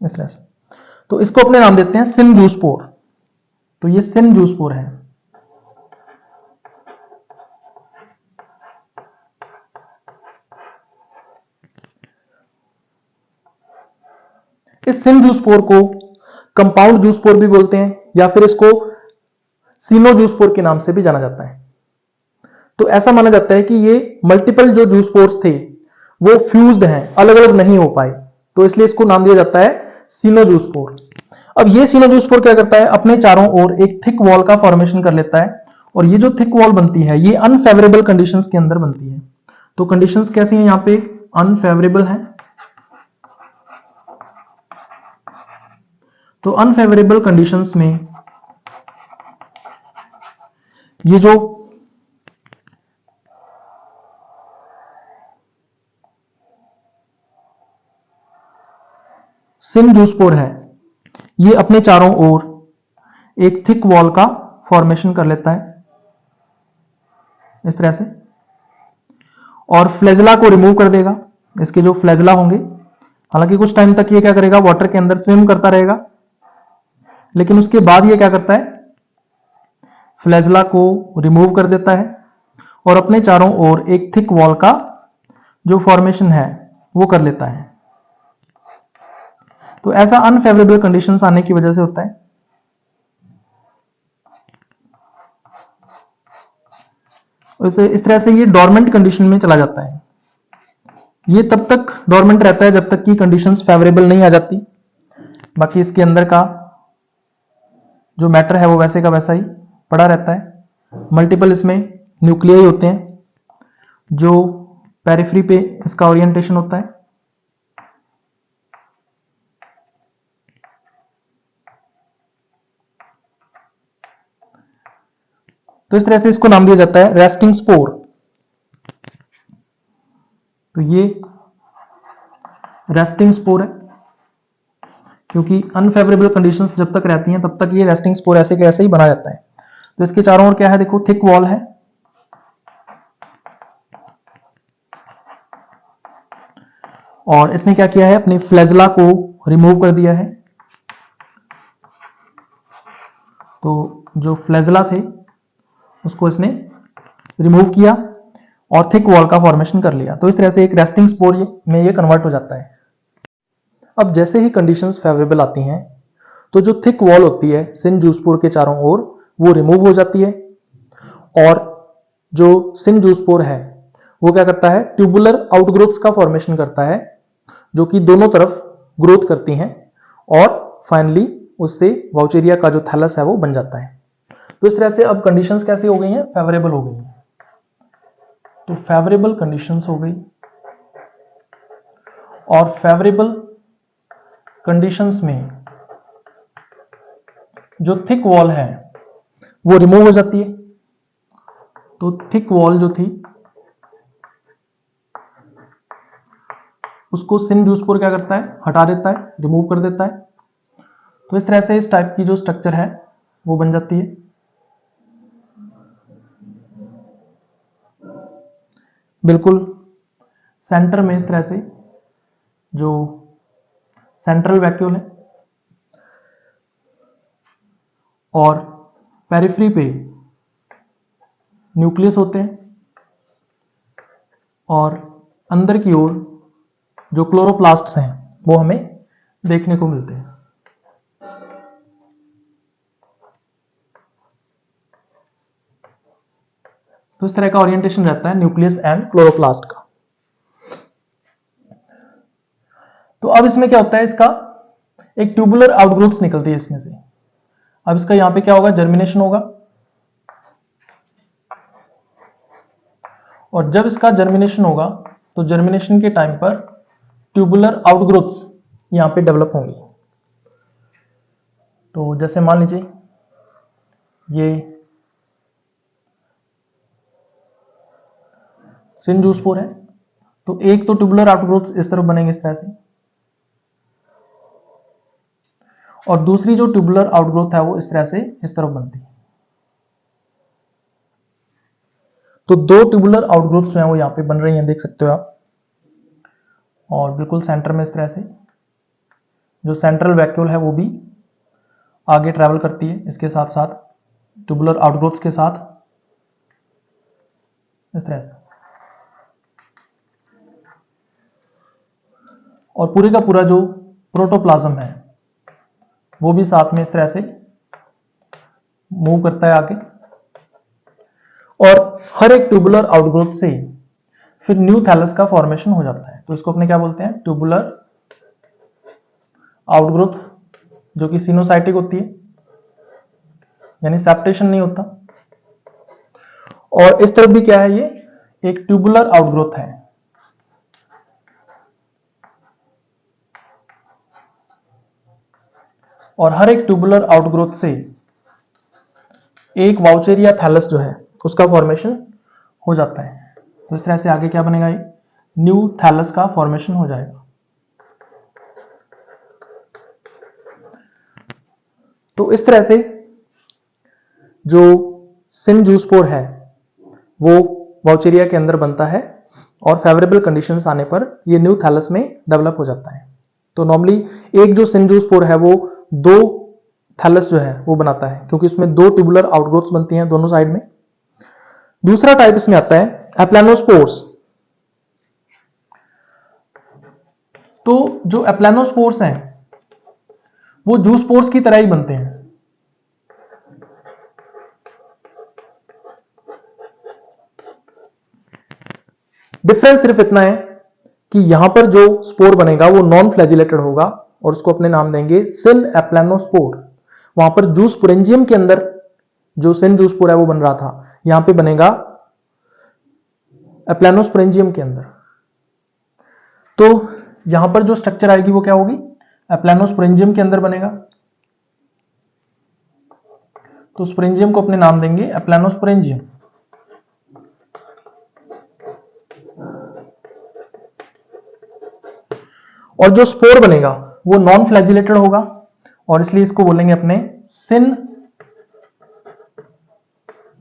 इस तरह से। तो इसको अपने नाम देते हैं सिन जूस्पोर। तो ये सिन जूस्पोर है। इस सिन जूस्पोर को कंपाउंड जूस्पोर भी बोलते हैं या फिर इसको सिनो जूस्पोर के नाम से भी जाना जाता है। तो ऐसा माना जाता है कि ये मल्टीपल जो जूस्पोर्स थे वो फ्यूज्ड हैं, अलग अलग नहीं हो पाए, तो इसलिए इसको नाम दिया जाता है सिनो जूस्पोर। अब ये सिनो जूस्पोर क्या करता है? अपने चारों ओर एक थिक वॉल का फॉर्मेशन कर लेता है और ये जो थिक वॉल बनती है ये अनफेवरेबल कंडीशंस के अंदर बनती है। तो कंडीशंस कैसी हैं? यहां पे अनफेवरेबल है। तो अनफेवरेबल कंडीशंस में ये जो सिन जूस्पोर है ये अपने चारों ओर एक थिक वॉल का फॉर्मेशन कर लेता है इस तरह से और फ्लैजेला को रिमूव कर देगा। इसके जो फ्लैजेला होंगे, हालांकि कुछ टाइम तक ये क्या करेगा? वाटर के अंदर स्विम करता रहेगा, लेकिन उसके बाद ये क्या करता है? फ्लैजेला को रिमूव कर देता है और अपने चारों ओर एक थिक वॉल का जो फॉर्मेशन है वो कर लेता है। तो ऐसा अनफेवरेबल कंडीशंस आने की वजह से होता है। इस तरह से ये डोरमेंट कंडीशन में चला जाता है। ये तब तक डोरमेंट रहता है जब तक कि कंडीशंस फेवरेबल नहीं आ जाती। बाकी इसके अंदर का जो मैटर है वो वैसे का वैसा ही पड़ा रहता है। मल्टीपल इसमें न्यूक्लियाई होते हैं जो पेरिफेरी पे इसका ओरिएंटेशन होता है। तो इस तरह से इसको नाम दिया जाता है रेस्टिंग स्पोर। तो ये रेस्टिंग स्पोर है क्योंकि अनफेवरेबल कंडीशंस जब तक रहती हैं तब तक ये रेस्टिंग स्पोर ऐसे के ऐसे ही बना रहता है। तो इसके चारों ओर क्या है? देखो, थिक वॉल है और इसने क्या किया है? अपनी फ्लैजेला को रिमूव कर दिया है। तो जो फ्लैजेला थे उसको इसने रिमूव किया और थिक वॉल का फॉर्मेशन कर लिया। तो इस तरह से एक रेस्टिंग स्पोर में ये कन्वर्ट हो जाता है। अब जैसे ही कंडीशंस फेवरेबल आती हैं तो जो थिक वॉल होती है सिन जूस्पोर के चारों ओर वो रिमूव हो जाती है और जो सिन जूस्पोर है वो क्या करता है? ट्यूबुलर आउटग्रोथ्स का फॉर्मेशन करता है जो कि दोनों तरफ ग्रोथ करती हैं और फाइनली उससे वाउचेरिया का जो थैलस है वो बन जाता है। तो इस तरह से अब कंडीशंस कैसी हो गई हैं? फेवरेबल हो गई हैं। तो फेवरेबल कंडीशंस हो गई और फेवरेबल कंडीशंस में जो थिक वॉल है वो रिमूव हो जाती है। तो थिक वॉल जो थी उसको सिन जूस्पोर क्या करता है? हटा देता है, रिमूव कर देता है। तो इस तरह से इस टाइप की जो स्ट्रक्चर है वो बन जाती है। बिल्कुल सेंटर में इस तरह से जो सेंट्रल वैक्यूल है और पेरिफेरी पे न्यूक्लियस होते हैं और अंदर की ओर जो क्लोरोप्लास्ट्स हैं वो हमें देखने को मिलते हैं। तो इस तरह का ओरिएंटेशन रहता है न्यूक्लियस एंड क्लोरोप्लास्ट का। तो अब इसमें क्या होता है? इसका एक ट्यूबुलर आउटग्रोथ्स निकलती है इसमें से। अब इसका यहां पे क्या होगा, जर्मिनेशन होगा, और जब इसका जर्मिनेशन होगा तो जर्मिनेशन के टाइम पर ट्यूबुलर आउटग्रोथ्स यहां पे डेवलप होंगी। तो जैसे मान लीजिए ये सिनजूस्पोर है, तो एक तो ट्यूबुलर आउटग्रोथ्स इस तरफ बनेंगे इस तरह से, और दूसरी जो ट्यूबुलर आउटग्रोथ है वो इस तरह से इस तरफ बनती है। तो दो ट्यूबुलर आउटग्रोथ्स जो है वो यहां पे बन रही हैं, देख सकते हो आप, और बिल्कुल सेंटर में इस तरह से जो सेंट्रल वैक्यूल है वो भी आगे ट्रैवल करती है इसके साथ साथ ट्यूबुलर आउटग्रोथ्स के साथ इस तरह से, और पूरे का पूरा जो प्रोटोप्लाज्म है वो भी साथ में इस तरह से मूव करता है आगे, और हर एक ट्यूबुलर आउटग्रोथ से फिर न्यू थैलस का फॉर्मेशन हो जाता है। तो इसको अपने क्या बोलते हैं, ट्यूबुलर आउटग्रोथ, जो कि सिनोसाइटिक होती है, यानी सेप्टेशन नहीं होता। और इस तरफ भी क्या है, ये एक ट्यूबुलर आउटग्रोथ है, और हर एक ट्यूबुलर आउटग्रोथ से एक वाउचेरिया थैलस जो है उसका फॉर्मेशन हो जाता है। तो इस तरह से आगे क्या बनेगा, ये न्यू थैलस का फॉर्मेशन हो जाएगा। तो इस तरह से जो सिनजूस्पोर है वो वाउचेरिया के अंदर बनता है, और फेवरेबल कंडीशंस आने पर ये न्यू थैलस में डेवलप हो जाता है। तो नॉर्मली एक जो सिनजूस्पोर है वो दो थैलस जो है वो बनाता है, क्योंकि इसमें दो ट्यूबुलर आउटग्रोथ्स बनती हैं दोनों साइड में। दूसरा टाइप इसमें आता है एप्लानोस्पोर्स। तो जो एप्लानोस्पोर्स हैं वो जूस्पोर्स की तरह ही बनते हैं। डिफरेंस सिर्फ इतना है कि यहां पर जो स्पोर बनेगा वो नॉन फ्लैजिलेटेड होगा, और उसको अपने नाम देंगे सिन एप्लानोस्पोर। वहां पर जूस्पोरेंजियम के अंदर जो सिन जूस्पोर है वो बन रहा था, यहां पे बनेगा एप्लानोस्पोरेंजियम के अंदर। तो यहां पर जो स्ट्रक्चर आएगी वो क्या होगी, एप्लानोस्पोरेंजियम के अंदर बनेगा। तो स्पोरेंजियम को अपने नाम देंगे एप्लानोस्पोरेंजियम। और जो स्पोर बनेगा वो नॉन फ्लैजिलेटेड होगा, और इसलिए इसको बोलेंगे अपने सिन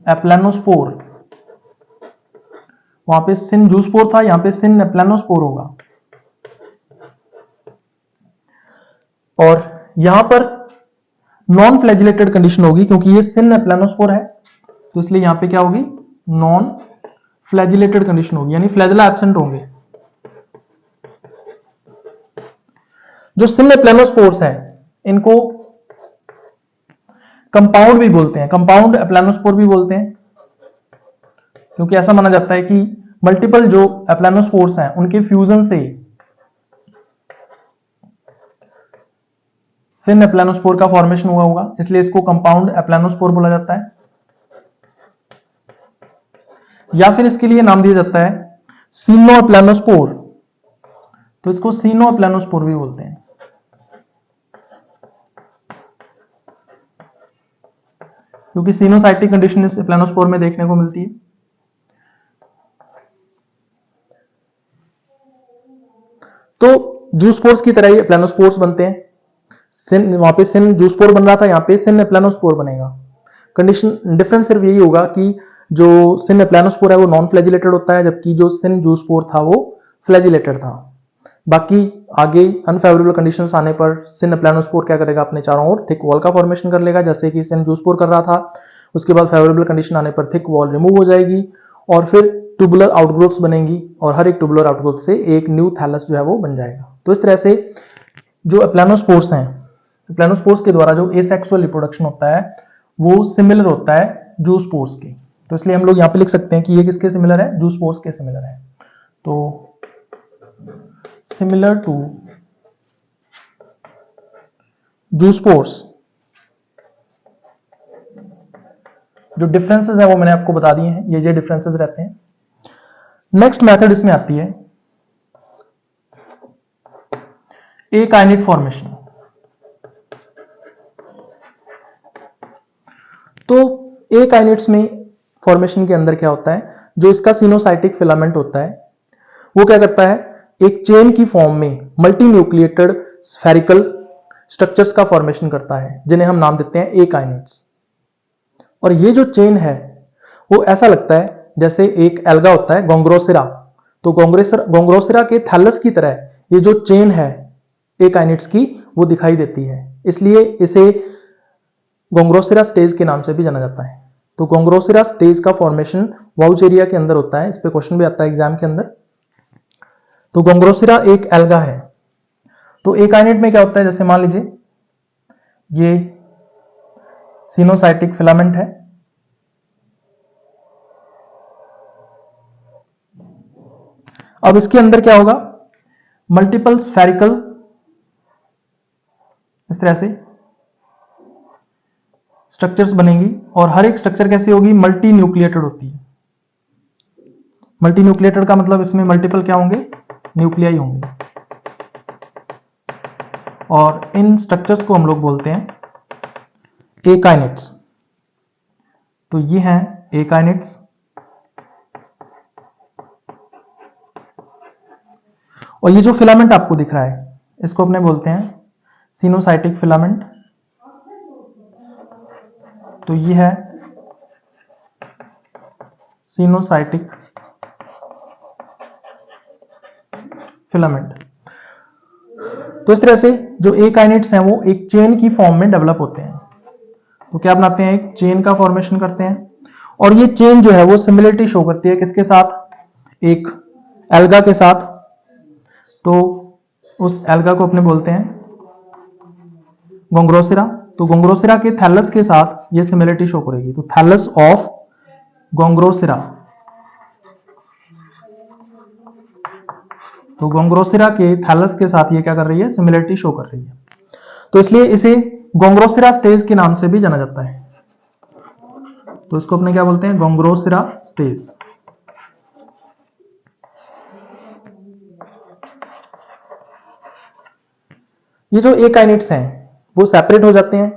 एप्लानोस्पोर। वहां पे सिन जूस्पोर था, यहां पे सिन एप्लानोस्पोर होगा। और यहां पर नॉन फ्लैजिलेटेड कंडीशन होगी, क्योंकि ये सिन एप्लानोस्पोर है, तो इसलिए यहां पे क्या होगी, नॉन फ्लैजिलेटेड कंडीशन होगी, यानी फ्लैजिला एब्सेंट होंगे। जो सिन एप्लानोस्पोर्स है इनको कंपाउंड भी बोलते हैं, कंपाउंड एप्लानोस्पोर भी बोलते हैं, क्योंकि ऐसा माना जाता है कि मल्टीपल जो एप्लानोस्पोर्स हैं उनके फ्यूजन से सिन एप्लानोस्पोर का फॉर्मेशन हुआ होगा, इसलिए इसको कंपाउंड एप्लानोस्पोर बोला जाता है। या फिर इसके लिए नाम दिया जाता है सीनो एप्लानोस्पोर, तो इसको सीनो एप्लानोस्पोर भी बोलते हैं, क्योंकि सीनोसाइटिक कंडीशन इस एप्लानोस्पोर में देखने को मिलती है। तो जूस्पोर्स की तरह ही एप्लानोस्पोर्स बनते हैं। सिन, वहां पे सिन जूस्पोर बन रहा था, यहां पे सिन एप्लानोस्पोर बनेगा। कंडीशन डिफरेंस सिर्फ यही होगा कि जो सिन एप्लानोस्पोर है वो नॉन फ्लैजिलेटेड होता है, जबकि जो सिन जूस्पोर था वो फ्लैजिलेटेड था। बाकी आगे अनफेवरेबल कंडीशंस आने पर सिन एप्लानोस्पोर क्या करेगा, अपने चारों ओर थिक वॉल का फॉर्मेशन कर लेगा, जैसे कि सिन जूस्पोर कर रहा था। उसके बाद फेवरेबल कंडीशन आने पर थिक वॉल रिमूव हो जाएगी, और फिर ट्यूबुलर आउटग्रोथ्स बनेंगी, और हर एक ट्यूबुलर आउटग्रोथ से एक न्यू थैलस जो है वो बन जाएगा। तो इस तरह से जो एप्लानोस्पोर्स हैं, एप्लानोस्पोर्स के द्वारा जो एसेक्सुअल रिप्रोडक्शन होता है वो सिमिलर होता है जूस्पोर्स के। तो इसलिए हम लोग यहां पे लिख सकते हैं कि ये किसके सिमिलर है, जूस्पोर्स के सिमिलर है। तो similar to zoospores जो डिफरेंसेस हैं वो मैंने आपको बता दिए हैं, ये डिफरेंसेस रहते हैं। नेक्स्ट मेथड इसमें आती है एकाइनेट फॉर्मेशन। तो एकाइनेट्स में फॉर्मेशन के अंदर क्या होता है, जो इसका सिनोसाइटिक फिलामेंट होता है वो क्या करता है, एक चेन की फॉर्म में मल्टी न्यूक्लिएटेड स्फेरिकल स्ट्रक्चर्स का फॉर्मेशन करता है, जिन्हें हम नाम देते हैं एकाइनेट्स। और ये जो चेन है वो ऐसा लगता है जैसे एक एल्गा होता है गोंग्रोसिरा, तो गोंग्रोसिरा के थैलस की तरह ये जो चेन है एकाइनेट्स की वो दिखाई देती है, इसलिए इसे गोंग्रोसिरा स्टेज के नाम से भी जाना जाता है। तो गोंग्रोसिरा स्टेज का फॉर्मेशन वाउचेरिया के अंदर होता है, इस पे क्वेश्चन भी आता है एग्जाम के अंदर। तो गोंग्रोसिरा एक एल्गा है। तो एकाइनेट में क्या होता है, जैसे मान लीजिए ये सिनोसाइटिक फिलामेंट है, अब इसके अंदर क्या होगा, मल्टीपल स्फेरिकल इस तरह से स्ट्रक्चर्स बनेंगी, और हर एक स्ट्रक्चर कैसी होगी, मल्टी न्यूक्लिएटेड होती है। मल्टी न्यूक्लिएटेड का मतलब इसमें मल्टीपल क्या होंगे, न्यूक्लियाई होंगे, और इन स्ट्रक्चर्स को हम लोग बोलते हैं एकाइनेट्स। तो ये हैं एकाइनेट्स। और ये जो फिलामेंट आपको दिख रहा है इसको अपने बोलते हैं सिनोसाइटिक फिलामेंट। तो ये है सिनोसाइटिक फिलामेंट। तो इस तरह से जो एकाइनेट्स हैं वो एक चेन की फॉर्म में डेवलप होते हैं। तो क्या बनाते हैं, एक चेन का फॉर्मेशन करते हैं, और ये चेन जो है वो सिमिलरिटी शो करती है किसके साथ, एक एल्गा के साथ। तो उस एल्गा को अपने बोलते हैं गोंग्रोसिरा। तो गोंग्रोसिरा के थैलस के साथ ये सिमिलरिटी शो करेगी, तो थैलस ऑफ गोंग्रोसिरा। तो गोंग्रोसिरा के थैलस के साथ ये क्या कर रही है, सिमिलरिटी शो कर रही है। तो इसलिए इसे गोंग्रोसिरा स्टेज के नाम से भी जाना जाता है। तो इसको अपने क्या बोलते हैं, गोंग्रोसिरा स्टेज। ये जो एकाइनेट्स हैं वो सेपरेट हो जाते हैं,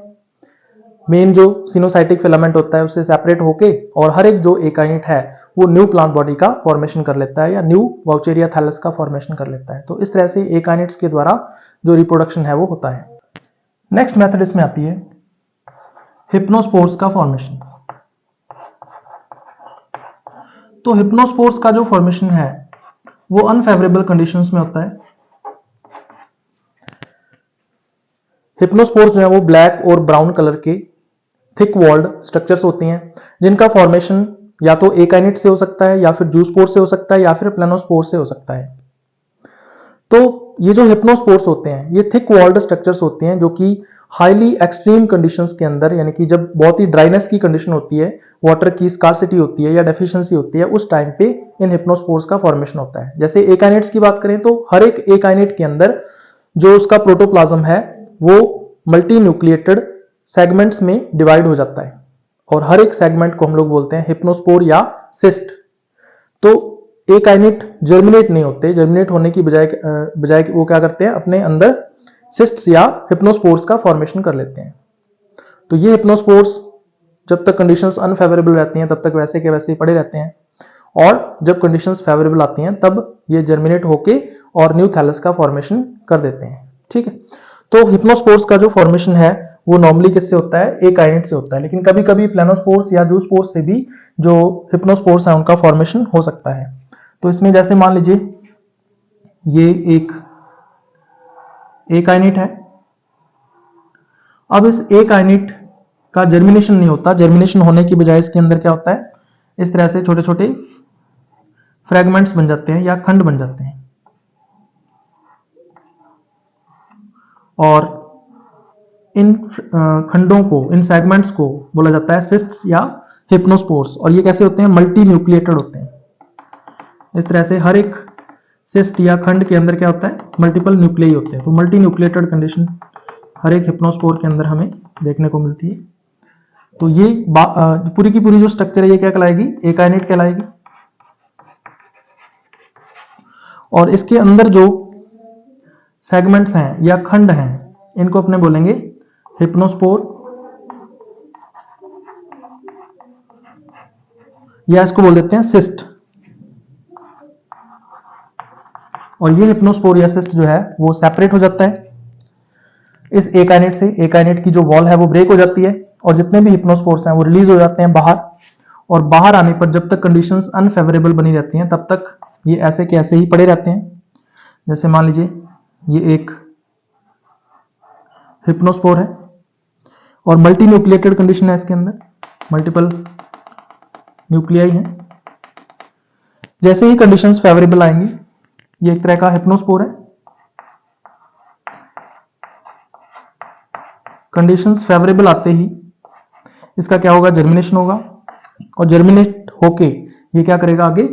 मेन जो सिनोसाइटिक फिलामेंट होता है उससे सेपरेट होके, और हर एक जो एकाइनेट है वो न्यू प्लांट बॉडी का फॉर्मेशन कर लेता है, या न्यू वाउचेरिया थैलस का फॉर्मेशन कर लेता है। तो इस तरह से एकाइनेट्स के द्वारा जो रिप्रोडक्शन है वो होता है। नेक्स्ट मेथड इसमें आती है हिप्नोस्पोर्स का फॉर्मेशन। तो हिप्नोस्पोर्स का जो फॉर्मेशन है वो अनफेवरेबल कंडीशंस में होता है। हिप्नोस्पोर्स जो है वो ब्लैक और ब्राउन कलर के थिक वॉल्ड स्ट्रक्चर्स होती हैं, जिनका फॉर्मेशन या तो एकाइनेट से हो सकता है, या फिर जूस्पोर से हो सकता है, या फिर प्लेनोस्पोर से हो सकता है। तो ये जो हिप्नोस्पोर्स होते हैं ये थिक वॉल्ड स्ट्रक्चर्स होते हैं, जो कि हाईली एक्सट्रीम कंडीशंस के अंदर, यानी कि जब बहुत ही ड्राइनेस की कंडीशन होती है, वाटर की स्कार्सिटी होती है या डेफिशिएंसी होती है, उस टाइम पे इन हिप्नोस्पोर्स का फॉर्मेशन होता है। जैसे एकाइनेट्स की बात करें तो हर एक एकाइनेट के अंदर जो उसका प्रोटोप्लाज्म है वो मल्टी न्यूक्लिएटेड सेगमेंट्स में डिवाइड हो जाता है, और हर एक सेगमेंट को हम लोग बोलते हैं हिप्नोस्पोर या सिस्ट। तो एकाइनेट जर्मिनेट नहीं होते, जर्मिनेट होने की बजाय वो क्या करते हैं, अपने अंदर सिस्ट्स या हिप्नोस्पोर्स का फॉर्मेशन कर लेते हैं। तो ये हिप्नोस्पोर्स जब तक कंडीशंस अनफेवरेबल रहती हैं तब तक वैसे के वैसे पड़े रहते हैं, और जब कंडीशंस फेवरेबल आती हैं तब ये जर्मिनेट होके और न्यू थैलस का फॉर्मेशन कर देते हैं। ठीक है, तो हिप्नोस्पोर्स का जो फॉर्मेशन है वो नॉर्मली किससे होता है, एकाइनेट से होता है, लेकिन कभी कभी प्लेनोस्पोर्स या जूस्पोर्स से भी जो हिप्नोस्पोर्स है उनका फॉर्मेशन हो सकता है। तो इसमें जैसे मान लीजिए ये एक एकाइनेट है, अब इस एकाइनेट का जर्मिनेशन नहीं होता, जर्मिनेशन होने की बजाय इसके अंदर क्या होता है, इस तरह से छोटे छोटे फ्रेगमेंट्स बन जाते हैं या खंड बन जाते हैं, और इन खंडों को, इन सेगमेंट्स को बोला जाता है सिस्ट्स या हिप्नोस्पोर्स। और ये कैसे होते हैं, मल्टी न्यूक्लिएटेड होते हैं। इस तरह से हर एक सिस्ट या खंड के अंदर क्या होता है, मल्टीपल न्यूक्लियाई होते हैं। तो मल्टी न्यूक्लिएटेड कंडीशन हर एक हिप्नोस्पोर के अंदर हमें देखने को मिलती है। तो ये पूरी की पूरी जो स्ट्रक्चर है ये क्या कहलाएगी, एकाइनेट कहलाएगी। और इसके अंदर जो सेगमेंट्स हैं या खंड हैं इनको अपने बोलेंगे हिप्नोस्पोर, या इसको बोल देते हैं सिस्ट। और ये हिप्नोस्पोर या सिस्ट जो है वो सेपरेट हो जाता है इस एकाइनेट से। एकाइनेट की जो वॉल है वो ब्रेक हो जाती है और जितने भी हिप्नोस्पोर्स हैं वो रिलीज हो जाते हैं बाहर। और बाहर आने पर जब तक कंडीशंस अनफेवरेबल बनी रहती हैं तब तक ये ऐसे के ऐसे ही पड़े रहते हैं। जैसे मान लीजिए ये एक हिप्नोस्पोर है और मल्टी न्यूक्लिएटेड कंडीशन है, इसके अंदर मल्टीपल न्यूक्लियाई हैं। जैसे ही कंडीशंस फेवरेबल आएंगी, ये एक तरह का हिप्नोस्पोर है। कंडीशंस फेवरेबल आते ही इसका क्या होगा, जर्मिनेशन होगा और जर्मिनेट होके ये क्या करेगा, आगे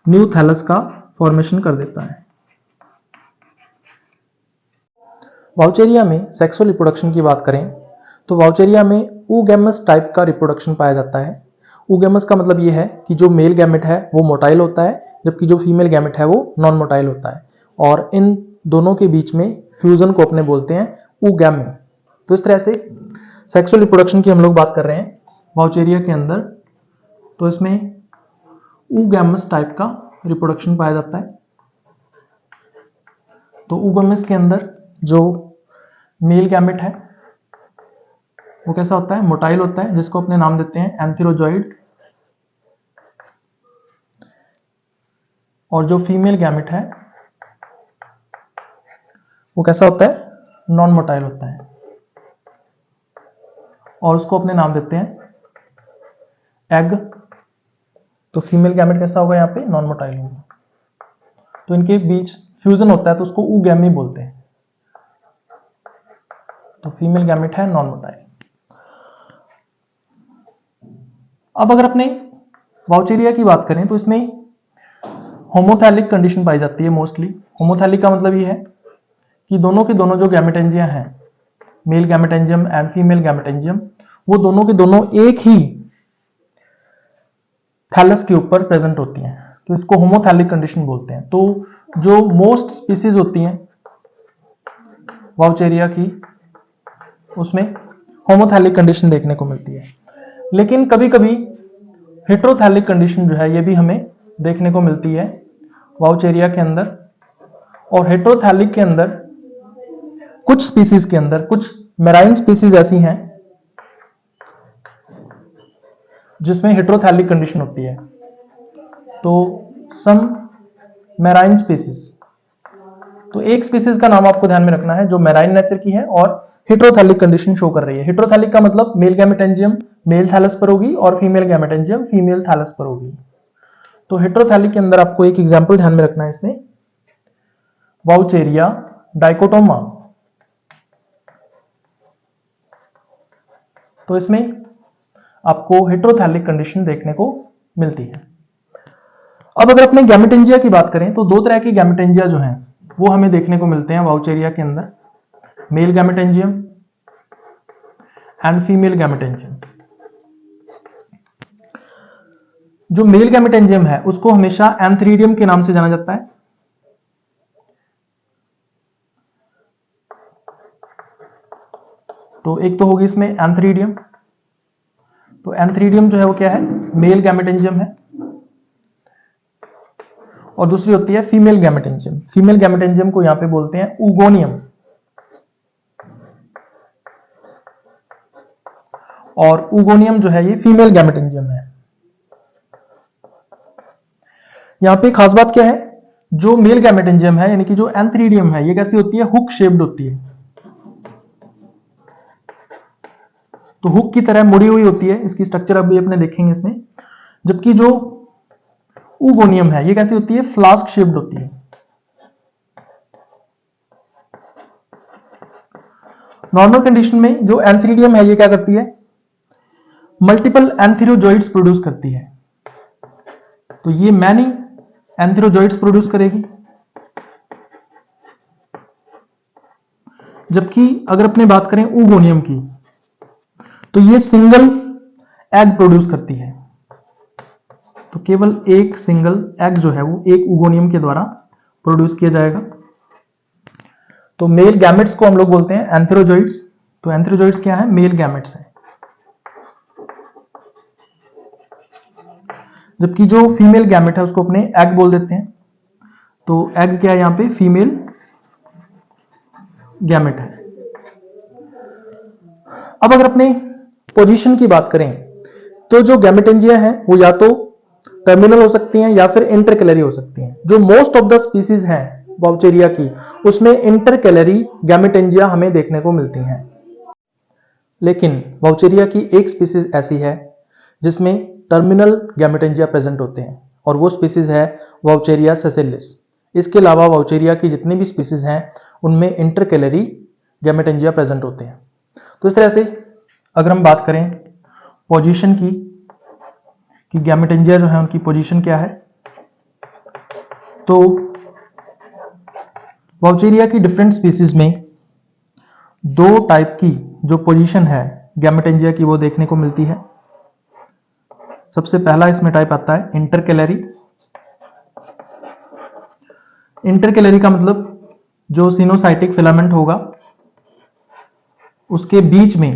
न्यू थैलस का फॉर्मेशन कर देता है। वाउचेरिया में सेक्सुअल रिप्रोडक्शन की बात करें तो वाउचेरिया में oogamous टाइप का रिप्रोडक्शन पाया जाता है। oogamous का मतलब ये है कि जो मेल गैमेट है वो मोटाइल होता है जबकि जो फीमेल गैमेट है वो नॉन मोटाइल होता है। और इन दोनों के बीच में फ्यूजन को अपने बोलते हैं oogammy। तो इस तरह से सेक्सुअल रिप्रोडक्शन की हम लोग बात कर रहे हैं वाउचेरिया के अंदर, तो इसमें oogamous टाइप का रिप्रोडक्शन पाया जाता है। तो oogamous के अंदर जो मेल गैमेट है वो कैसा होता है, मोटाइल होता है, जिसको अपने नाम देते हैं एंथेरोजॉइड। और जो फीमेल गैमेट है वो कैसा होता है, नॉन मोटाइल होता है और उसको अपने नाम देते हैं एग। तो फीमेल गैमेट कैसा होगा, यहाँ पे नॉन मोटाइल होगा। तो इनके बीच फ्यूजन होता है तो उसको oogammy बोलते हैं। तो फीमेल गैमेट है नॉन मोटाइल। अब अगर अपने वाउचेरिया की बात करें तो इसमें होमोथैलिक कंडीशन पाई जाती है मोस्टली। होमोथैलिक का मतलब ये है कि दोनों के दोनों जो गैमेटेंजिया हैं, मेल गैमेटेंजियम एंड फीमेल गैमेटेंजियम, वो दोनों के दोनों एक ही थैलस के ऊपर प्रेजेंट होती हैं। तो इसको होमोथैलिक कंडीशन बोलते हैं। तो जो मोस्ट स्पीसीज होती हैं वाउचेरिया की उसमें होमोथैलिक कंडीशन देखने को मिलती है। लेकिन कभी कभी हेटेरोथैलिक कंडीशन जो है ये भी हमें देखने को मिलती है वाउचेरिया के अंदर। और हेटेरोथैलिक के अंदर कुछ स्पीसीज के अंदर, कुछ मैराइन स्पीसीज ऐसी हैं जिसमें हेटेरोथैलिक कंडीशन होती है। तो सम मैराइन स्पीसीज, तो एक स्पीसीज का नाम आपको ध्यान में रखना है जो मैराइन नेचर की है और हेटेरोथैलिक कंडीशन शो कर रही है। हेटेरोथैलिक का मतलब मेल गैमेटेंजियम मेल थैलस पर होगी और फीमेल गैमेटेंजियम फीमेल थैलस पर होगी। तो हेटेरोथैलिक के अंदर आपको एक एग्जांपल ध्यान में रखना है इसमें, वाउचेरिया डाइकोटोमा। तो इसमें आपको हेटेरोथैलिक कंडीशन देखने को मिलती है। अब अगर अपने गैमेटेंजिया की बात करें तो दो तरह के गैमेटेंजिया जो हैं वो हमें देखने को मिलते हैं वाउचेरिया के अंदर, मेल गैमेटेंजियम एंड फीमेल गैमेटेंजियम। जो मेल गैमेटेंजियम है उसको हमेशा एंथरीडियम के नाम से जाना जाता है। तो एक तो होगी इसमें एंथरीडियम। तो एंथरीडियम जो है वो क्या है, मेल गैमेटेंजियम है। और दूसरी होती है फीमेल गैमेटेंजियम। फीमेल गैमेटेंजियम को यहां पे बोलते हैं oogoनियम। और oogoनियम जो है ये फीमेल गैमेटेंजियम है। यहां पे खास बात क्या है, जो मेल गैमेटेंजियम है यानी कि जो एंथरीडियम है ये कैसी होती है, हुक शेप्ड होती है। तो हुक की तरह मुड़ी हुई होती है, इसकी स्ट्रक्चर अभी अपने देखेंगे इसमें। जबकि जो oogoनियम है ये कैसी होती है, फ्लास्क शेप्ड होती है। नॉर्मल कंडीशन में जो एंथरीडियम है ये क्या करती है, मल्टीपल एंथेरोजॉइड्स प्रोड्यूस करती है। तो ये मैनी एंथेरोजॉइड्स प्रोड्यूस करेगी। जबकि अगर अपने बात करें oogoनियम की तो ये सिंगल एग प्रोड्यूस करती है। तो केवल एक सिंगल एग जो है वो एक ओगोनियम के द्वारा प्रोड्यूस किया जाएगा। तो मेल गैमेट्स को हम लोग बोलते हैं एंथेरोजोइड्स। तो एंथेरोजोइड्स क्या है? मेल गैमेट्स है। जबकि जो फीमेल गैमेट है उसको अपने एग बोल देते हैं। तो एग क्या है? यहां पे फीमेल गैमेट है। अब अगर अपने पोजीशन की बात करें तो जो गैमेटेंजिया है वो या तो टर्मिनल हो सकती हैं या फिर इंटरकैलरी हो सकती हैं। जो मोस्ट ऑफ द स्पीसीज हैं वाउचेरिया की, उसमें इंटरकैलरी गैमेटेंजिया हमें देखने को मिलती हैं। लेकिन वाउचेरिया की एक स्पीसीज ऐसी है जिसमें टर्मिनल गैमेटेंजिया प्रेजेंट होते हैं और वो स्पीसीज है वाउचेरिया सेसिलिस। इसके अलावा वाउचेरिया की जितनी भी स्पीसीज हैं उनमें इंटरकैलरी गैमेटेंजिया प्रेजेंट होते हैं। तो इस तरह से अगर हम बात करें पोजीशन की कि गैमेटेंजिया जो है उनकी पोजीशन क्या है, तो वाउचेरिया की डिफरेंट स्पीसीज में दो टाइप की जो पोजीशन है गैमेटेंजिया की वो देखने को मिलती है। सबसे पहला इसमें टाइप आता है इंटरकैलरी। इंटरकैलरी का मतलब जो सिनोसाइटिक फिलामेंट होगा उसके बीच में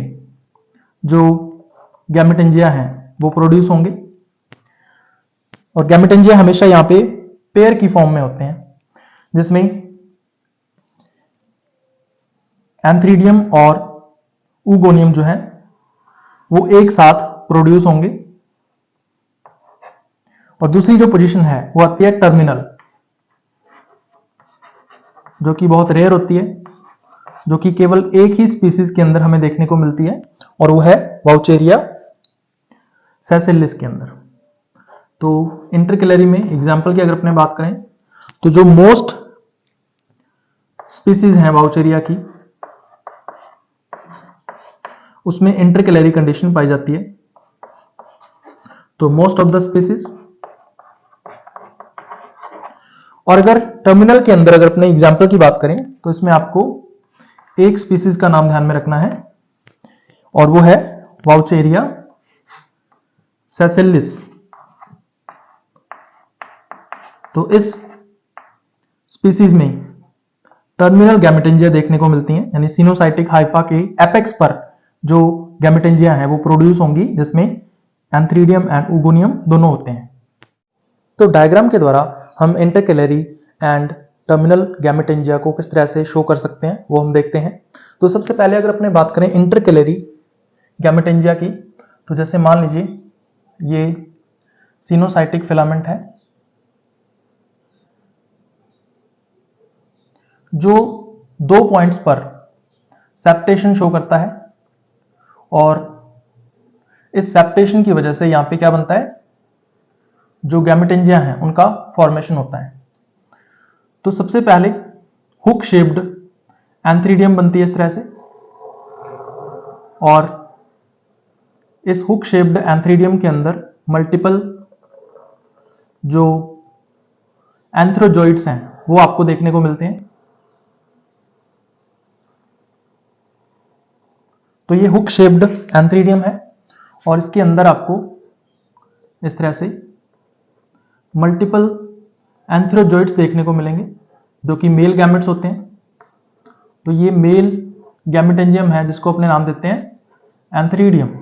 जो गैमेटेंजिया हैं वो प्रोड्यूस होंगे। और गैमेटेंजिया हमेशा यहां पे पेयर की फॉर्म में होते हैं, जिसमें एंथ्रीडियम और ऊगोनियम जो है वो एक साथ प्रोड्यूस होंगे। और दूसरी जो पोजीशन है वो आती है टर्मिनल, जो कि बहुत रेयर होती है, जो कि केवल एक ही स्पीसीज के अंदर हमें देखने को मिलती है और वो है वाउचेरिया सेसिलिस के अंदर। तो इंटरकैलरी में एग्जांपल की अगर अपने बात करें तो जो मोस्ट स्पीसीज हैं वाउचेरिया की उसमें इंटरकैलरी कंडीशन पाई जाती है। तो मोस्ट ऑफ द स्पीसीज। और अगर टर्मिनल के अंदर अगर अपने एग्जांपल की बात करें तो इसमें आपको एक स्पीसीज का नाम ध्यान में रखना है और वो है वाउचेरिया सेसिलिस। तो इस स्पीसीज में टर्मिनल गैमेटेंजिया देखने को मिलती हैं, यानी सिनोसाइटिक हाइफा के एपेक्स पर जो गैमेटेंजिया है वो प्रोड्यूस होंगी, जिसमें एंथ्रीडियम एंड ऊगोनियम दोनों होते हैं। तो डायग्राम के द्वारा हम इंटरकैलरी एंड टर्मिनल गैमेटेंजिया को किस तरह से शो कर सकते हैं वो हम देखते हैं। तो सबसे पहले अगर अपने बात करें इंटरकैलरी गैमेटेंजिया की, तो जैसे मान लीजिए ये सिनोसाइटिक फिलामेंट है जो 2 पॉइंट्स पर सेप्टेशन शो करता है और इस सेप्टेशन की वजह से यहां पे क्या बनता है, जो गैमेटेंजिया हैं उनका फॉर्मेशन होता है। तो सबसे पहले हुक शेप्ड एंथ्रीडियम बनती है इस तरह से, और इस हुक शेप्ड एंथ्रीडियम के अंदर मल्टीपल जो एंथ्रोजोइड्स हैं वो आपको देखने को मिलते हैं। तो ये हुक शेप्ड एंथ्रीडियम है और इसके अंदर आपको इस तरह से मल्टीपल एंथ्रोजोइड्स देखने को मिलेंगे जो कि मेल गैमेट्स होते हैं। तो ये मेल गैमेटेंजियम है जिसको अपने नाम देते हैं एंथ्रीडियम।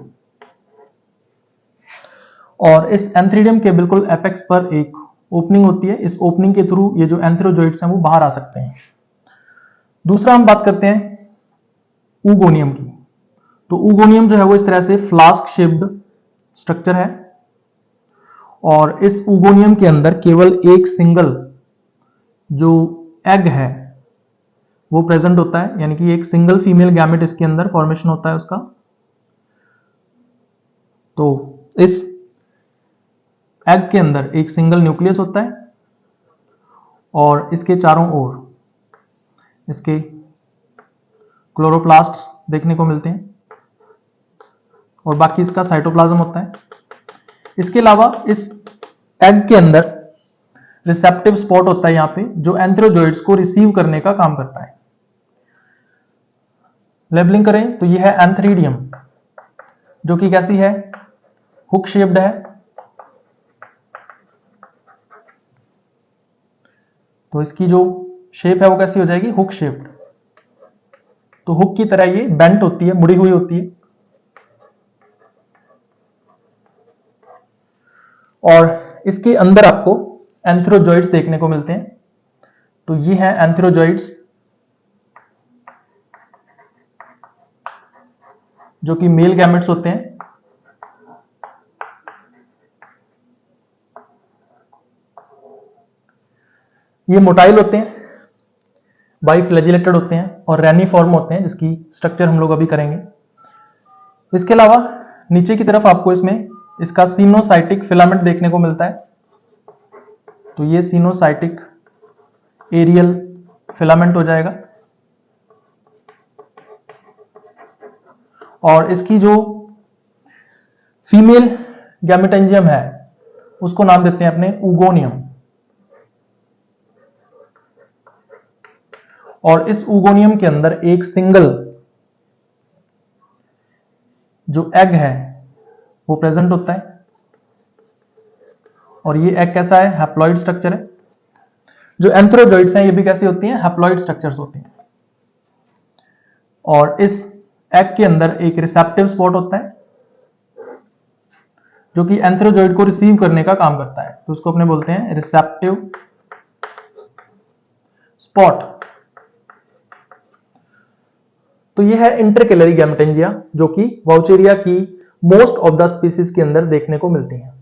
और इस एंथ्रीडियम के बिल्कुल एपेक्स पर एक ओपनिंग होती है, इस ओपनिंग के थ्रू ये जो एंथ्रोजोइड्स हैं वो बाहर आ सकते हैं। दूसरा हम बात करते हैं ऊगोनियम की। तो ऊगोनियम जो है वो इस तरह से फ्लास्क शेप्ड स्ट्रक्चर है और इस ऊगोनियम के अंदर केवल एक सिंगल जो एग है वो प्रेजेंट होता है, यानी कि एक सिंगल फीमेल गैमेट इसके अंदर फॉर्मेशन होता है उसका। तो इस एग के अंदर एक सिंगल न्यूक्लियस होता है और इसके चारों ओर इसके क्लोरोप्लास्ट्स देखने को मिलते हैं और बाकी इसका साइटोप्लाज्म होता है। इसके अलावा इस एग के अंदर रिसेप्टिव स्पॉट होता है यहाँ पे, जो एंथ्रोजोइड्स को रिसीव करने का काम करता है। लेबलिंग करें तो यह है एंथ्रीडियम जो कि कैसी है, हुक शेप्ड है। तो इसकी जो शेप है वो कैसी हो जाएगी, हुक शेप्ड। तो हुक की तरह ये बेंट होती है, मुड़ी हुई होती है। और इसके अंदर आपको एंथ्रोजॉइड्स देखने को मिलते हैं। तो ये है एंथ्रोजॉइड्स, जो कि मेल गैमेट्स होते हैं। ये मोटाइल होते हैं, बाइफ्लैजिलेटेड होते हैं और रेनिफॉर्म होते हैं, जिसकी स्ट्रक्चर हम लोग अभी करेंगे। इसके अलावा नीचे की तरफ आपको इसमें इसका सिनोसाइटिक फिलामेंट देखने को मिलता है। तो ये सिनोसाइटिक एरियल फिलामेंट हो जाएगा। और इसकी जो फीमेल गैमेटेंजियम है उसको नाम देते हैं अपने ऊगोनियम। और इस ऊगोनियम के अंदर एक सिंगल जो एग है वो प्रेजेंट होता है। और ये एग कैसा है, हैप्लॉइड स्ट्रक्चर है। जो एंथ्रोजॉइड्स हैं ये भी कैसी होती हैं, हैप्लॉइड स्ट्रक्चर्स होती हैं। और इस एग के अंदर एक रिसेप्टिव स्पॉट होता है, जो कि एंथ्रोजॉइड को रिसीव करने का काम करता है। तो उसको अपने बोलते हैं रिसेप्टिव स्पॉट। तो ये है इंटरकेलरी गैमेटेंजिया, जो कि वाउचेरिया की मोस्ट ऑफ द स्पीसीज के अंदर देखने को मिलती हैं।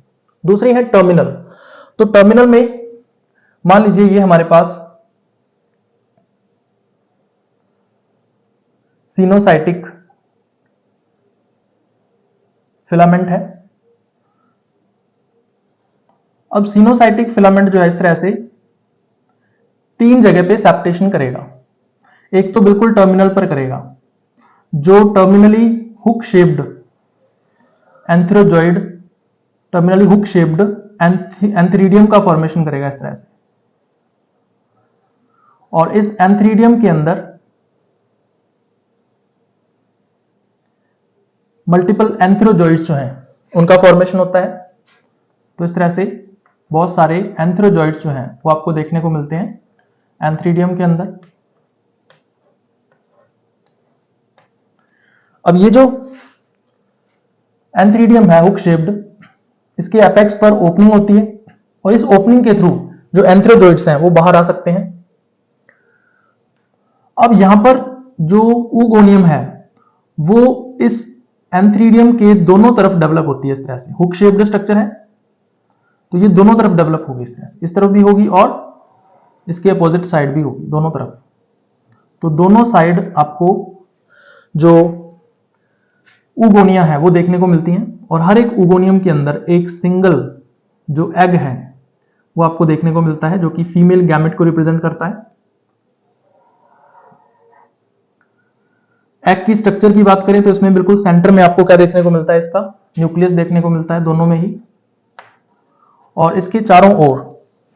दूसरी है टर्मिनल। तो टर्मिनल में मान लीजिए ये हमारे पास सिनोसाइटिक फिलामेंट है। अब सिनोसाइटिक फिलामेंट जो है इस तरह से तीन जगह पे सेप्टेशन करेगा। एक तो बिल्कुल टर्मिनल पर करेगा, जो terminally hook shaped antherozoid, terminally hook shaped antheridium का फॉर्मेशन करेगा इस तरह से। और इस एंथ्रीडियम के अंदर मल्टीपल एंथ्रोजॉइड्स जो हैं उनका फॉर्मेशन होता है। तो इस तरह से बहुत सारे एंथ्रोजॉइड्स जो हैं वो आपको देखने को मिलते हैं एंथ्रीडियम के अंदर। अब ये जो एंथ्रीडियम है हुक शेप्ड, इसके एपेक्स पर ओपनिंग होती है और इस ओपनिंग के थ्रू जो एंथ्रोजॉइड्स हैं वो बाहर आ सकते हैं। अब यहां पर जो ऊगोनियम है वो इस एंथ्रीडियम के दोनों तरफ डेवलप होती है। इस तरह से हुक शेप्ड स्ट्रक्चर है, तो ये दोनों तरफ डेवलप होगी इस तरह से, इस तरफ भी होगी और इसके अपोजिट साइड भी होगी, दोनों तरफ। तो दोनों साइड आपको जो ऊगोनिया है वो देखने को मिलती हैं। और हर एक ऊगोनियम के अंदर एक सिंगल जो एग है वो आपको देखने को मिलता है, जो कि फीमेल गैमेट को रिप्रेजेंट करता है। एग की स्ट्रक्चर की बात करें तो इसमें बिल्कुल सेंटर में आपको क्या देखने को मिलता है, इसका न्यूक्लियस देखने को मिलता है दोनों में ही। और इसके चारों ओर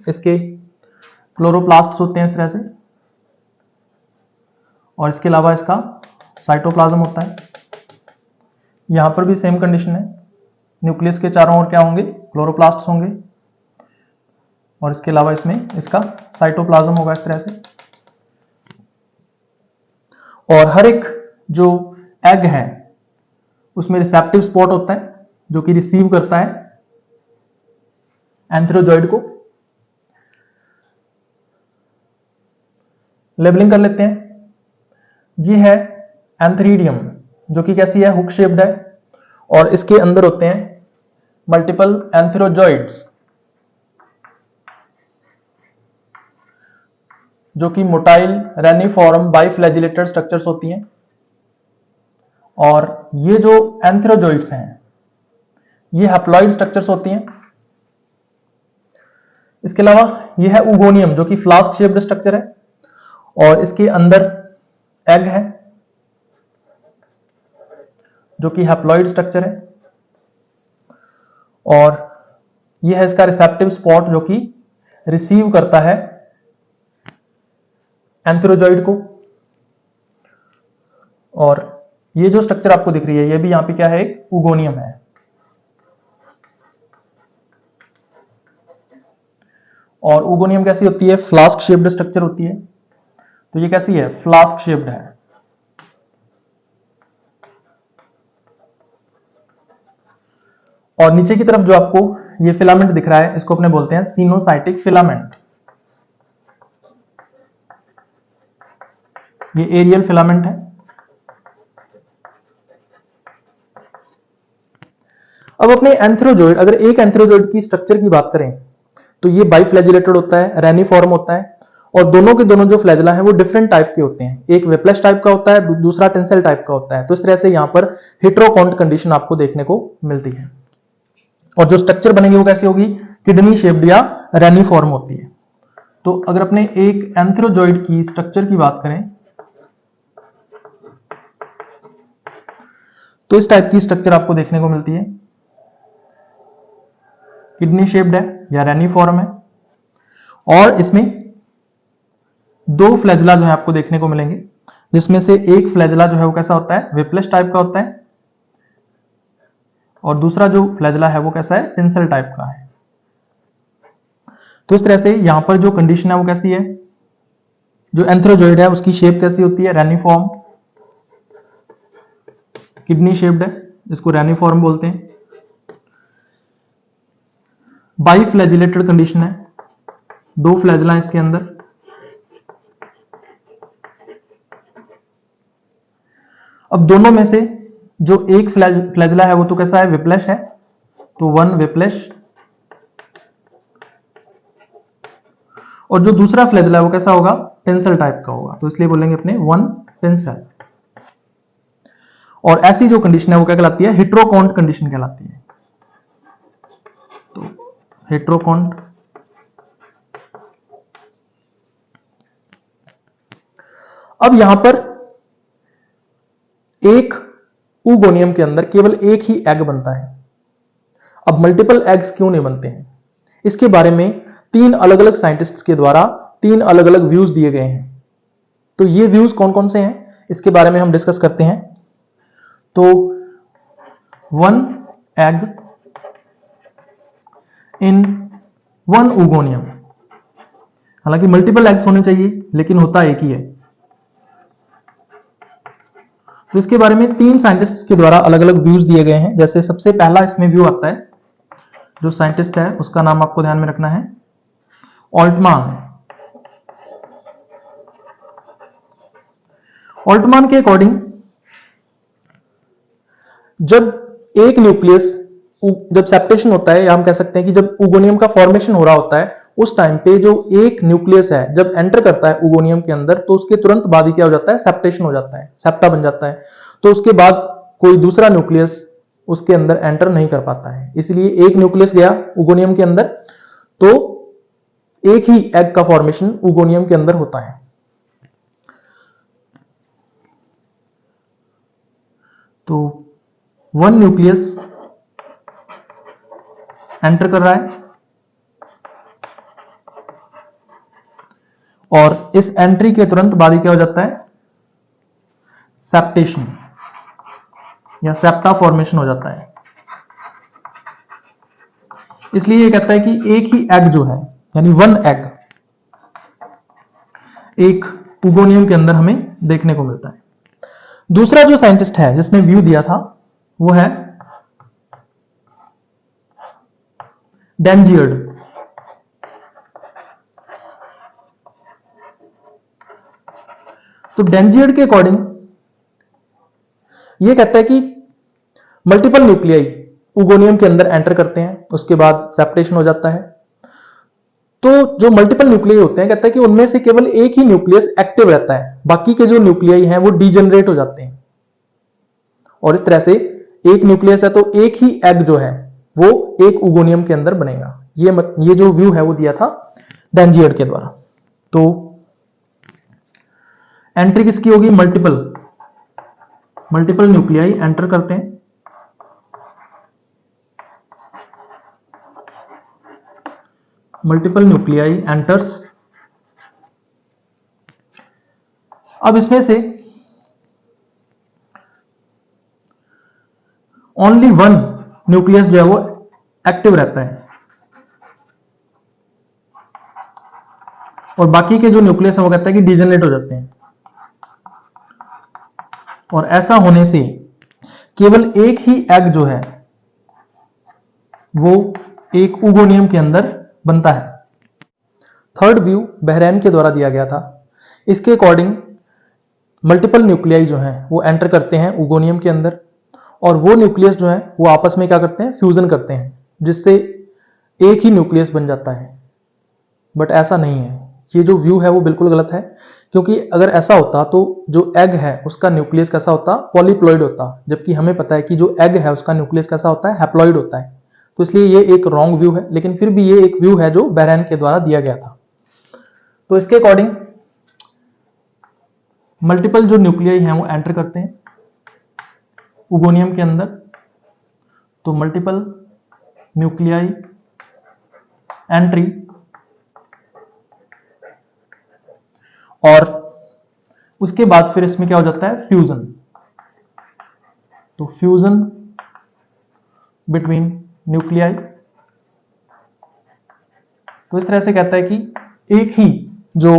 इसके क्लोरोप्लास्ट होते हैं इस तरह से। और इसके अलावा इसका साइटोप्लाज्म होता है। यहां पर भी सेम कंडीशन है, न्यूक्लियस के चारों ओर क्या होंगे, क्लोरोप्लास्ट होंगे। और इसके अलावा इसमें इसका साइटोप्लाज्म होगा इस तरह से। और हर एक जो एग है उसमें रिसेप्टिव स्पॉट होता है, जो कि रिसीव करता है एंथ्रोजॉइड को। लेबलिंग कर लेते हैं। ये है एंथ्रीडियम, जो कि कैसी है, हुक शेप्ड है। और इसके अंदर होते हैं मल्टीपल एंथ्रोजॉइड्स, जो कि मोटाइल रेनिफॉर्म बाइफ्लैजिलेटेड स्ट्रक्चर्स होती हैं। और ये जो एंथ्रोजॉइड्स हैं ये हैप्लॉइड स्ट्रक्चर्स होती हैं। इसके अलावा ये है ऊगोनियम, जो कि फ्लास्क शेप्ड स्ट्रक्चर है और इसके अंदर एग है, जो कि हैप्लॉइड स्ट्रक्चर है। और यह है इसका रिसेप्टिव स्पॉट, जो कि रिसीव करता है एंथ्रोजॉइड को। और ये जो स्ट्रक्चर आपको दिख रही है ये भी यहां पे क्या है, एक उगोनियम है। और उगोनियम कैसी होती है, फ्लास्क शेप्ड स्ट्रक्चर होती है। तो ये कैसी है, फ्लास्क शेप्ड है। और नीचे की तरफ जो आपको ये फिलामेंट दिख रहा है इसको अपने बोलते हैं सिनोसाइटिक फिलामेंट। ये एरियल फिलामेंट है। अब अपने एंथ्रोजोइड, अगर एक एंथ्रोजोइड की स्ट्रक्चर की बात करें तो ये बाइफ्लैजिलेटेड होता है, रेनिफॉर्म होता है। और दोनों के दोनों जो फ्लैजला है वो डिफरेंट टाइप के होते हैं, एक वेप्लस टाइप का होता है, दूसरा टेंसिल टाइप का होता है। तो इस तरह से यहां पर हेट्रोकॉन्ट कंडीशन आपको देखने को मिलती है। और जो स्ट्रक्चर बनेगी वो कैसी होगी, किडनी शेप्ड या रेनिफॉर्म होती है। तो अगर अपने एक एंथ्रोजोइड की स्ट्रक्चर की बात करें तो इस टाइप की स्ट्रक्चर आपको देखने को मिलती है, किडनी शेप्ड है या रेनिफॉर्म है। और इसमें दो फ्लैजला जो है आपको देखने को मिलेंगे, जिसमें से एक फ्लैजला जो है वो कैसा होता है, वेप्लस टाइप का होता है। और दूसरा जो फ्लैजला है वो कैसा है, टेंसिल टाइप का है। तो इस तरह से यहां पर जो कंडीशन है वो कैसी है, जो एंथ्रोजोइड है उसकी शेप कैसी होती है, रेनिफॉर्म, किडनी शेप्ड है, इसको रेनिफॉर्म बोलते हैं। बाइफ्लैजिलेटेड कंडीशन है, दो फ्लैजला इसके अंदर। अब दोनों में से जो एक फ्लैजला है वो तो कैसा है, विप्लश है, तो वन विप्लश। और जो दूसरा फ्लैजला है वो कैसा होगा, टेंसिल टाइप का होगा, तो इसलिए बोलेंगे अपने वन टेंसिल। और ऐसी जो कंडीशन है वो क्या कहलाती है, हेट्रोकॉन्ट कंडीशन कहलाती है। तो हेट्रोकॉन्ट। अब यहां पर एक उगोनियम के अंदर केवल एक ही एग बनता है। अब मल्टीपल एग्स क्यों नहीं बनते हैं, इसके बारे में तीन अलग अलग साइंटिस्ट्स के द्वारा तीन अलग अलग व्यूज दिए गए हैं। तो ये व्यूज कौन कौन से हैं इसके बारे में हम डिस्कस करते हैं। तो वन एग इन वन उगोनियम, हालांकि मल्टीपल एग्स होने चाहिए लेकिन होता एक ही है। तो इसके बारे में तीन साइंटिस्ट्स के द्वारा अलग अलग व्यूज दिए गए हैं। जैसे सबसे पहला इसमें व्यू आता है, जो साइंटिस्ट है उसका नाम आपको ध्यान में रखना है, ऑल्टमान। ऑल्टमान के अकॉर्डिंग जब एक न्यूक्लियस, जब सेप्टेशन होता है, या हम कह सकते हैं कि जब उगोनियम का फॉर्मेशन हो रहा होता है, उस टाइम पे जो एक न्यूक्लियस है जब एंटर करता है उगोनियम के अंदर, तो उसके तुरंत बाद ही क्या हो जाता है, सेप्टेशन हो जाता है, सेप्टा बन जाता है। तो उसके बाद कोई दूसरा न्यूक्लियस उसके अंदर एंटर नहीं कर पाता है। इसलिए एक न्यूक्लियस गया उगोनियम के अंदर तो एक ही एग का फॉर्मेशन उगोनियम के अंदर होता है। तो वन न्यूक्लियस एंटर कर रहा है और इस एंट्री के तुरंत बाद ही क्या हो जाता है, सेप्टेशन या सेप्टा फॉर्मेशन हो जाता है। इसलिए ये कहता है कि एक ही एग जो है, यानी वन एग एक उगोनियम के अंदर हमें देखने को मिलता है। दूसरा जो साइंटिस्ट है जिसने व्यू दिया था वो है डेंजियर्ड। तो डेंजियर्ड के अकॉर्डिंग ये कहता है कि मल्टीपल न्यूक्लियाई उगोनियम के अंदर एंटर करते हैं, उसके बाद सेपरेशन हो जाता है। तो जो मल्टीपल न्यूक्लियाई होते हैं, कहता है कि उनमें से केवल एक ही न्यूक्लियस एक्टिव रहता है, बाकी के जो न्यूक्लियाई हैं वो डीजेनरेट हो जाते हैं। और इस तरह से एक न्यूक्लियस है तो एक ही एग जो है वो एक उगोनियम के अंदर बनेगा। ये जो व्यू है वो दिया था डेंजियर्ड के द्वारा। तो एंट्री किसकी होगी, मल्टीपल न्यूक्लियाई एंटर करते हैं, मल्टीपल न्यूक्लियाई एंटर्स। अब इसमें से ओनली वन न्यूक्लियस जो है वो एक्टिव रहता है और बाकी के जो न्यूक्लियस है वो कहता है कि डिजेनरेट हो जाते हैं। और ऐसा होने से केवल एक ही एग जो है वो एक उगोनियम के अंदर बनता है। थर्ड व्यू बहरैन के द्वारा दिया गया था। इसके अकॉर्डिंग मल्टीपल न्यूक्लियाई जो हैं वो एंटर करते हैं उगोनियम के अंदर और वो न्यूक्लियस जो है वो आपस में क्या करते हैं, फ्यूजन करते हैं, जिससे एक ही न्यूक्लियस बन जाता है। बट ऐसा नहीं है, ये जो व्यू है वो बिल्कुल गलत है, क्योंकि अगर ऐसा होता तो जो एग है उसका न्यूक्लियस कैसा होता, पॉलीप्लॉइड होता, जबकि हमें पता है कि जो एग है उसका न्यूक्लियस कैसा होता है, हैप्लॉइड होता है। तो इसलिए ये एक रॉन्ग व्यू है, लेकिन फिर भी ये एक व्यू है जो बहरैन के द्वारा दिया गया था। तो इसके अकॉर्डिंग मल्टीपल जो न्यूक्लियाई हैं वो एंटर करते हैं उगोनियम के अंदर। तो मल्टीपल न्यूक्लियाई एंट्री और उसके बाद फिर इसमें क्या हो जाता है, फ्यूजन। तो फ्यूजन बिटवीन न्यूक्लियाई। तो इस तरह से कहता है कि एक ही जो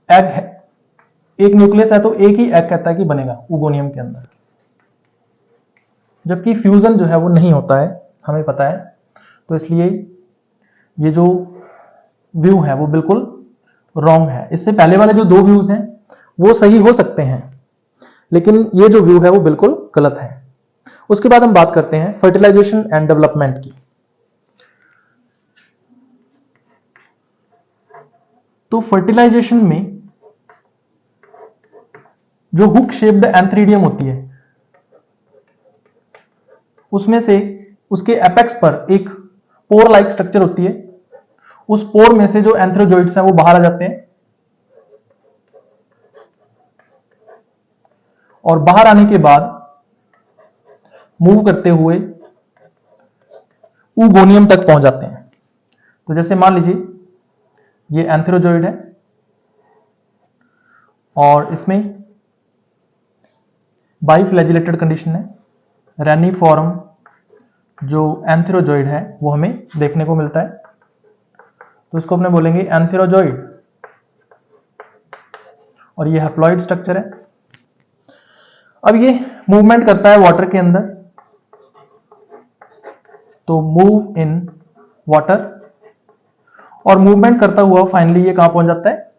एग है, एक न्यूक्लियस है तो एक ही एग कहता है कि बनेगा उगोनियम के अंदर, जबकि फ्यूजन जो है वो नहीं होता है, हमें पता है। तो इसलिए ये जो व्यू है वो बिल्कुल रॉन्ग है। इससे पहले वाले जो दो व्यूज हैं वो सही हो सकते हैं, लेकिन ये जो व्यू है वो बिल्कुल गलत है। उसके बाद हम बात करते हैं फर्टिलाइजेशन एंड डेवलपमेंट की। तो फर्टिलाइजेशन में जो हुक शेप्ड एंथ्रीडियम होती है उसमें से उसके एपेक्स पर एक पोर लाइक स्ट्रक्चर होती है। उस पोर में से जो एंथ्रोजोइड्स हैं वो बाहर आ जाते हैं और बाहर आने के बाद मूव करते हुए उगोनियम तक पहुंच जाते हैं। तो जैसे मान लीजिए ये एंथ्रोजोइड है और इसमें बाइफ्लैजिलेटेड कंडीशन है, रेनिफॉर्म जो एंथ्रोजोइड है वो हमें देखने को मिलता है। तो इसको अपने बोलेंगे एंथ्रोजोइड और ये हैप्लॉइड स्ट्रक्चर है। अब ये मूवमेंट करता है वाटर के अंदर, तो मूव इन वाटर, और मूवमेंट करता हुआ फाइनली ये कहां पहुंच जाता है,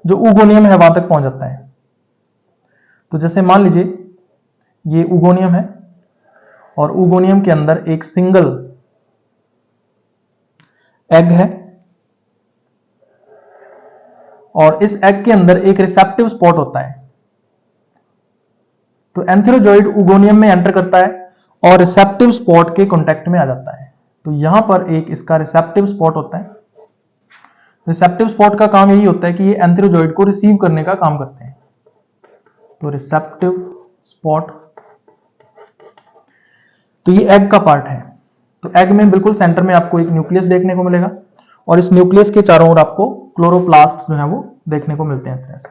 जो उगोनियम है वहां तक पहुंच जाता है। तो जैसे मान लीजिए ये उगोनियम है और उगोनियम के अंदर एक सिंगल एग है और इस एग के अंदर एक रिसेप्टिव स्पॉट होता है। तो एंथ्रोजोइड उगोनियम में एंटर करता है और रिसेप्टिव स्पॉट के कांटेक्ट में आ जाता है। तो यहां पर एक इसका रिसेप्टिव स्पॉट होता है। रिसेप्टिव स्पॉट का काम यही होता है कि ये एंथ्रोजोइड को रिसीव करने का काम करते हैं। तो रिसेप्टिव स्पॉट, तो ये एग का पार्ट है। तो एग में बिल्कुल सेंटर में आपको एक न्यूक्लियस देखने को मिलेगा और इस न्यूक्लियस के चारों ओर आपको क्लोरोप्लास्ट जो है वो देखने को मिलते हैं इस तरह से।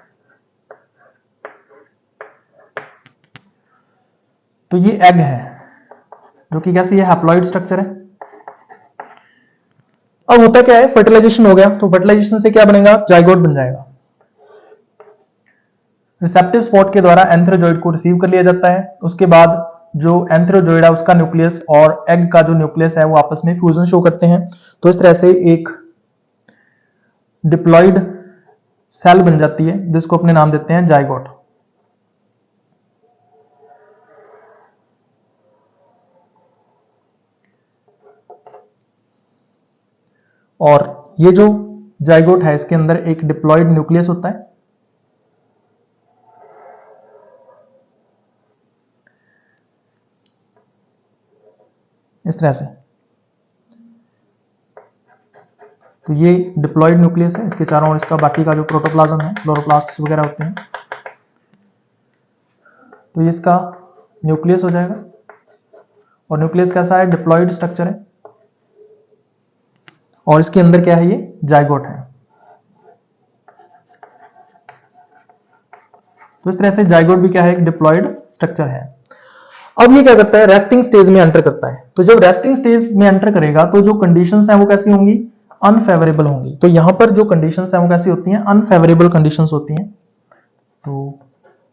तो ये एग है जो कि कैसे ये हैप्लॉइड स्ट्रक्चर है। अब होता क्या है, फर्टिलाइजेशन हो गया, तो फर्टिलाइजेशन से क्या बनेगा, जाइगोट बन जाएगा। रिसेप्टिव स्पॉट के द्वारा एंथ्रोजोइड को रिसीव कर लिया जाता है। उसके बाद जो एंथ्रोजोइड है उसका न्यूक्लियस और एग का जो न्यूक्लियस है वो आपस में फ्यूजन शो करते हैं। तो इस तरह से एक डिप्लॉइड सेल बन जाती है जिसको अपने नाम देते हैं जाइगोट। और ये जो जाइगोट है इसके अंदर एक डिप्लॉइड न्यूक्लियस होता है। इस तरह से, तो ये डिप्लॉइड न्यूक्लियस है, इसके चारों ओर इसका बाकी का जो प्रोटोप्लाज्म है, क्लोरोप्लास्ट वगैरह होते हैं। तो ये इसका न्यूक्लियस हो जाएगा और न्यूक्लियस कैसा है, डिप्लॉइड स्ट्रक्चर है और इसके अंदर क्या है, ये जाइगोट है। तो इस तरह से जाइगोट भी क्या है, एक डिप्लॉयड स्ट्रक्चर है। अब ये क्या करता है, रेस्टिंग स्टेज में एंटर करता है। तो जब रेस्टिंग स्टेज में एंटर करेगा तो जो कंडीशंस हैं वो कैसी होंगी, अनफेवरेबल होंगी। तो यहां पर जो कंडीशंस हैं वो कैसी होती हैं, अनफेवरेबल कंडीशंस होती हैं। तो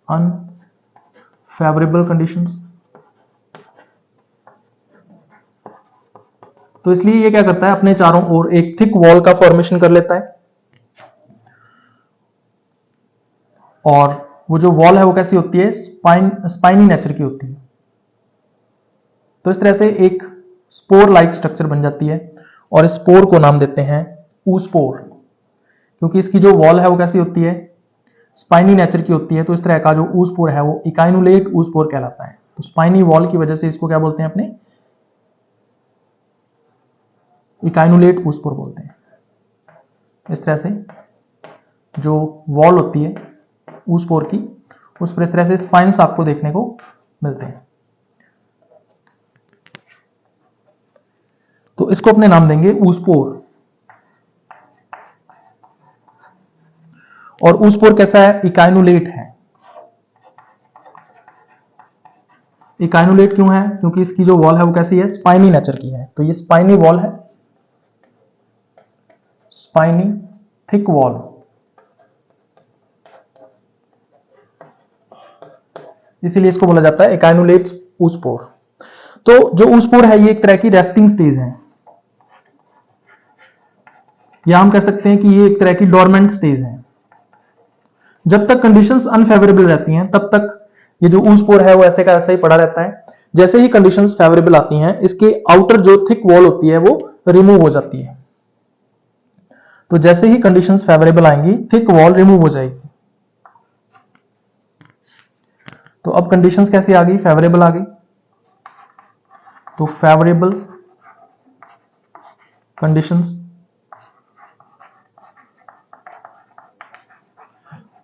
अनफेवरेबल कंडीशंस, तो इसलिए ये क्या करता है, अपने चारों ओर एक थिक वॉल का फॉर्मेशन कर लेता है। और वो जो वॉल है वो कैसी होती है, स्पाइनी नेचर की होती है। तो इस तरह से एक स्पोर लाइक स्ट्रक्चर बन जाती है और इस स्पोर को नाम देते हैं ऊस्पोर, क्योंकि इसकी जो वॉल है वो कैसी होती है, स्पाइनी नेचर की होती है। तो इस तरह का जो ऊस्पोर है वो इकाइनुलेट ऊस्पोर कहलाता है। तो स्पाइनी वॉल की वजह से इसको क्या बोलते हैं, अपने इकाइनुलेट ऊस्पोर बोलते हैं। इस तरह से जो वॉल होती है ऊस्पोर की, उस पर इस तरह से स्पाइन्स आपको देखने को मिलते हैं। तो इसको अपने नाम देंगे ऊस्पोर। और ऊस्पोर कैसा है, इकाइनुलेट है। इकाइनुलेट क्यों है, क्योंकि इसकी जो वॉल है वो कैसी है, स्पाइनी नेचर की है। तो ये स्पाइनी वॉल है, स्पाइनी थिक वॉल। इसीलिए इसको बोला जाता है इकाइनुलेट ऊस्पोर। तो जो ऊस्पोर है ये एक तरह की रेस्टिंग स्टेज है, या हम कह सकते हैं कि ये एक तरह की डोरमेंट स्टेज है। जब तक कंडीशंस अनफेवरेबल रहती हैं तब तक ये जो ऊस्पोर है वो ऐसे का ऐसा ही पड़ा रहता है। जैसे ही कंडीशंस फेवरेबल आती हैं, इसके आउटर जो थिक वॉल होती है वो रिमूव हो जाती है। तो जैसे ही कंडीशंस फेवरेबल आएंगी, थिक वॉल रिमूव हो जाएगी। तो अब कंडीशंस कैसी आ गई, फेवरेबल आ गई। तो फेवरेबल कंडीशंस,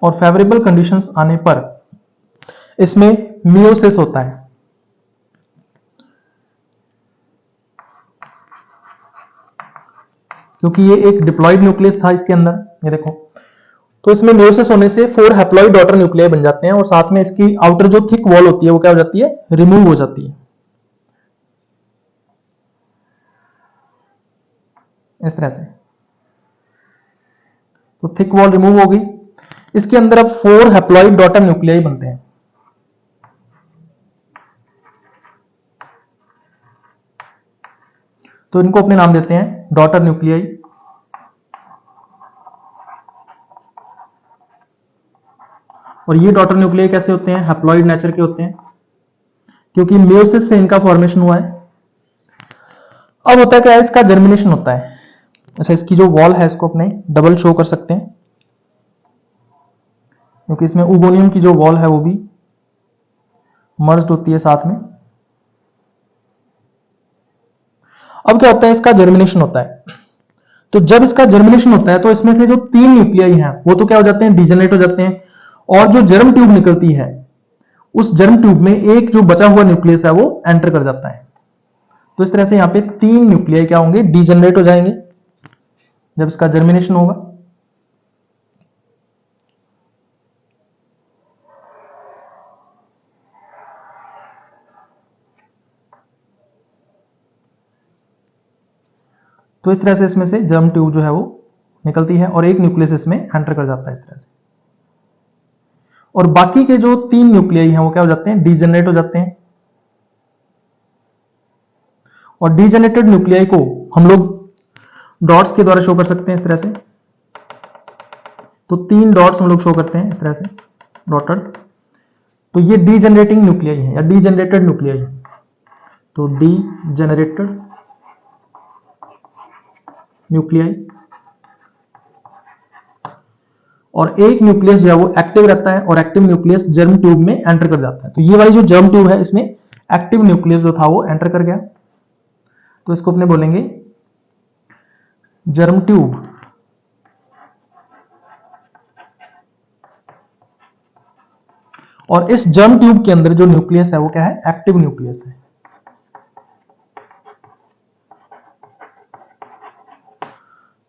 और फेवरेबल कंडीशंस आने पर इसमें मियोसिस होता है। क्योंकि ये एक डिप्लॉयड न्यूक्लियस था इसके अंदर, ये देखो। तो इसमें मियोसिस होने से 4 हैप्लॉइड डॉटर न्यूक्लियाई बन जाते हैं और साथ में इसकी आउटर जो थिक वॉल होती है वो क्या हो जाती है, रिमूव हो जाती है। इस तरह से तो थिक वॉल रिमूव हो गई। इसके अंदर अब 4 हैप्लॉइड डॉटर न्यूक्लियाई बनते हैं। तो इनको अपने नाम देते हैं डॉटर न्यूक्लियाई। और ये डॉटर न्यूक्लियाई कैसे होते हैं, हैप्लॉइड नेचर के होते हैं, क्योंकि मियोसिस से इनका फॉर्मेशन हुआ है। अब होता है क्या है, इसका जर्मिनेशन होता है। अच्छा, इसकी जो वॉल है इसको अपने डबल शो कर सकते हैं, क्योंकि इसमें उगोनियम की जो वॉल है वो भी मर्ज्ड होती है साथ में। अब क्या होता है, इसका जर्मिनेशन होता है। तो जब इसका जर्मिनेशन होता है तो इसमें से जो 3 न्यूक्लियाई हैं वो तो क्या हो जाते हैं, डिजेनरेट हो जाते हैं। और जो जर्म ट्यूब निकलती है उस जर्म ट्यूब में एक जो बचा हुआ न्यूक्लियस है वो एंटर कर जाता है। तो इस तरह से यहां पे 3 न्यूक्लियाई क्या होंगे, डिजेनरेट हो जाएंगे जब इसका जर्मिनेशन होगा। तो इस तरह से इसमें से जर्म ट्यूब जो है वो निकलती है और एक न्यूक्लियस इसमें एंटर कर जाता है इस तरह से। और बाकी के जो 3 न्यूक्लियाई हैं वो क्या हो जाते हैं, डिजेनरेट हो जाते हैं। और डिजेनरेटेड न्यूक्लियाई को हम लोग डॉट्स के द्वारा शो कर सकते हैं इस तरह से। तो 3 डॉट्स हम लोग शो करते हैं इस तरह से, डॉटेड। तो ये डीजेनरेटिंग न्यूक्लियाई है या डीजेनरेटेड न्यूक्लियाई है। तो डीजेनरेटेड न्यूक्लियाई। और एक न्यूक्लियस जो है वो एक्टिव रहता है और एक्टिव न्यूक्लियस जर्म ट्यूब में एंटर कर जाता है। तो ये वाली जो जर्म ट्यूब है इसमें एक्टिव न्यूक्लियस जो था वो एंटर कर गया, तो इसको अपने बोलेंगे जर्म ट्यूब। और इस जर्म ट्यूब के अंदर जो न्यूक्लियस है वो क्या है, एक्टिव न्यूक्लियस है।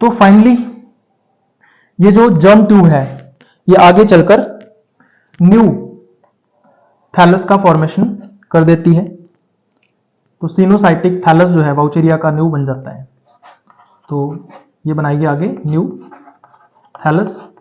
तो फाइनली ये जो जर्म ट्यूब है ये आगे चलकर न्यू थैलस का फॉर्मेशन कर देती है। तो सिनोसाइटिक थैलस जो है वाउचेरिया का न्यू बन जाता है। तो ये बनाएगी आगे न्यू थैलस।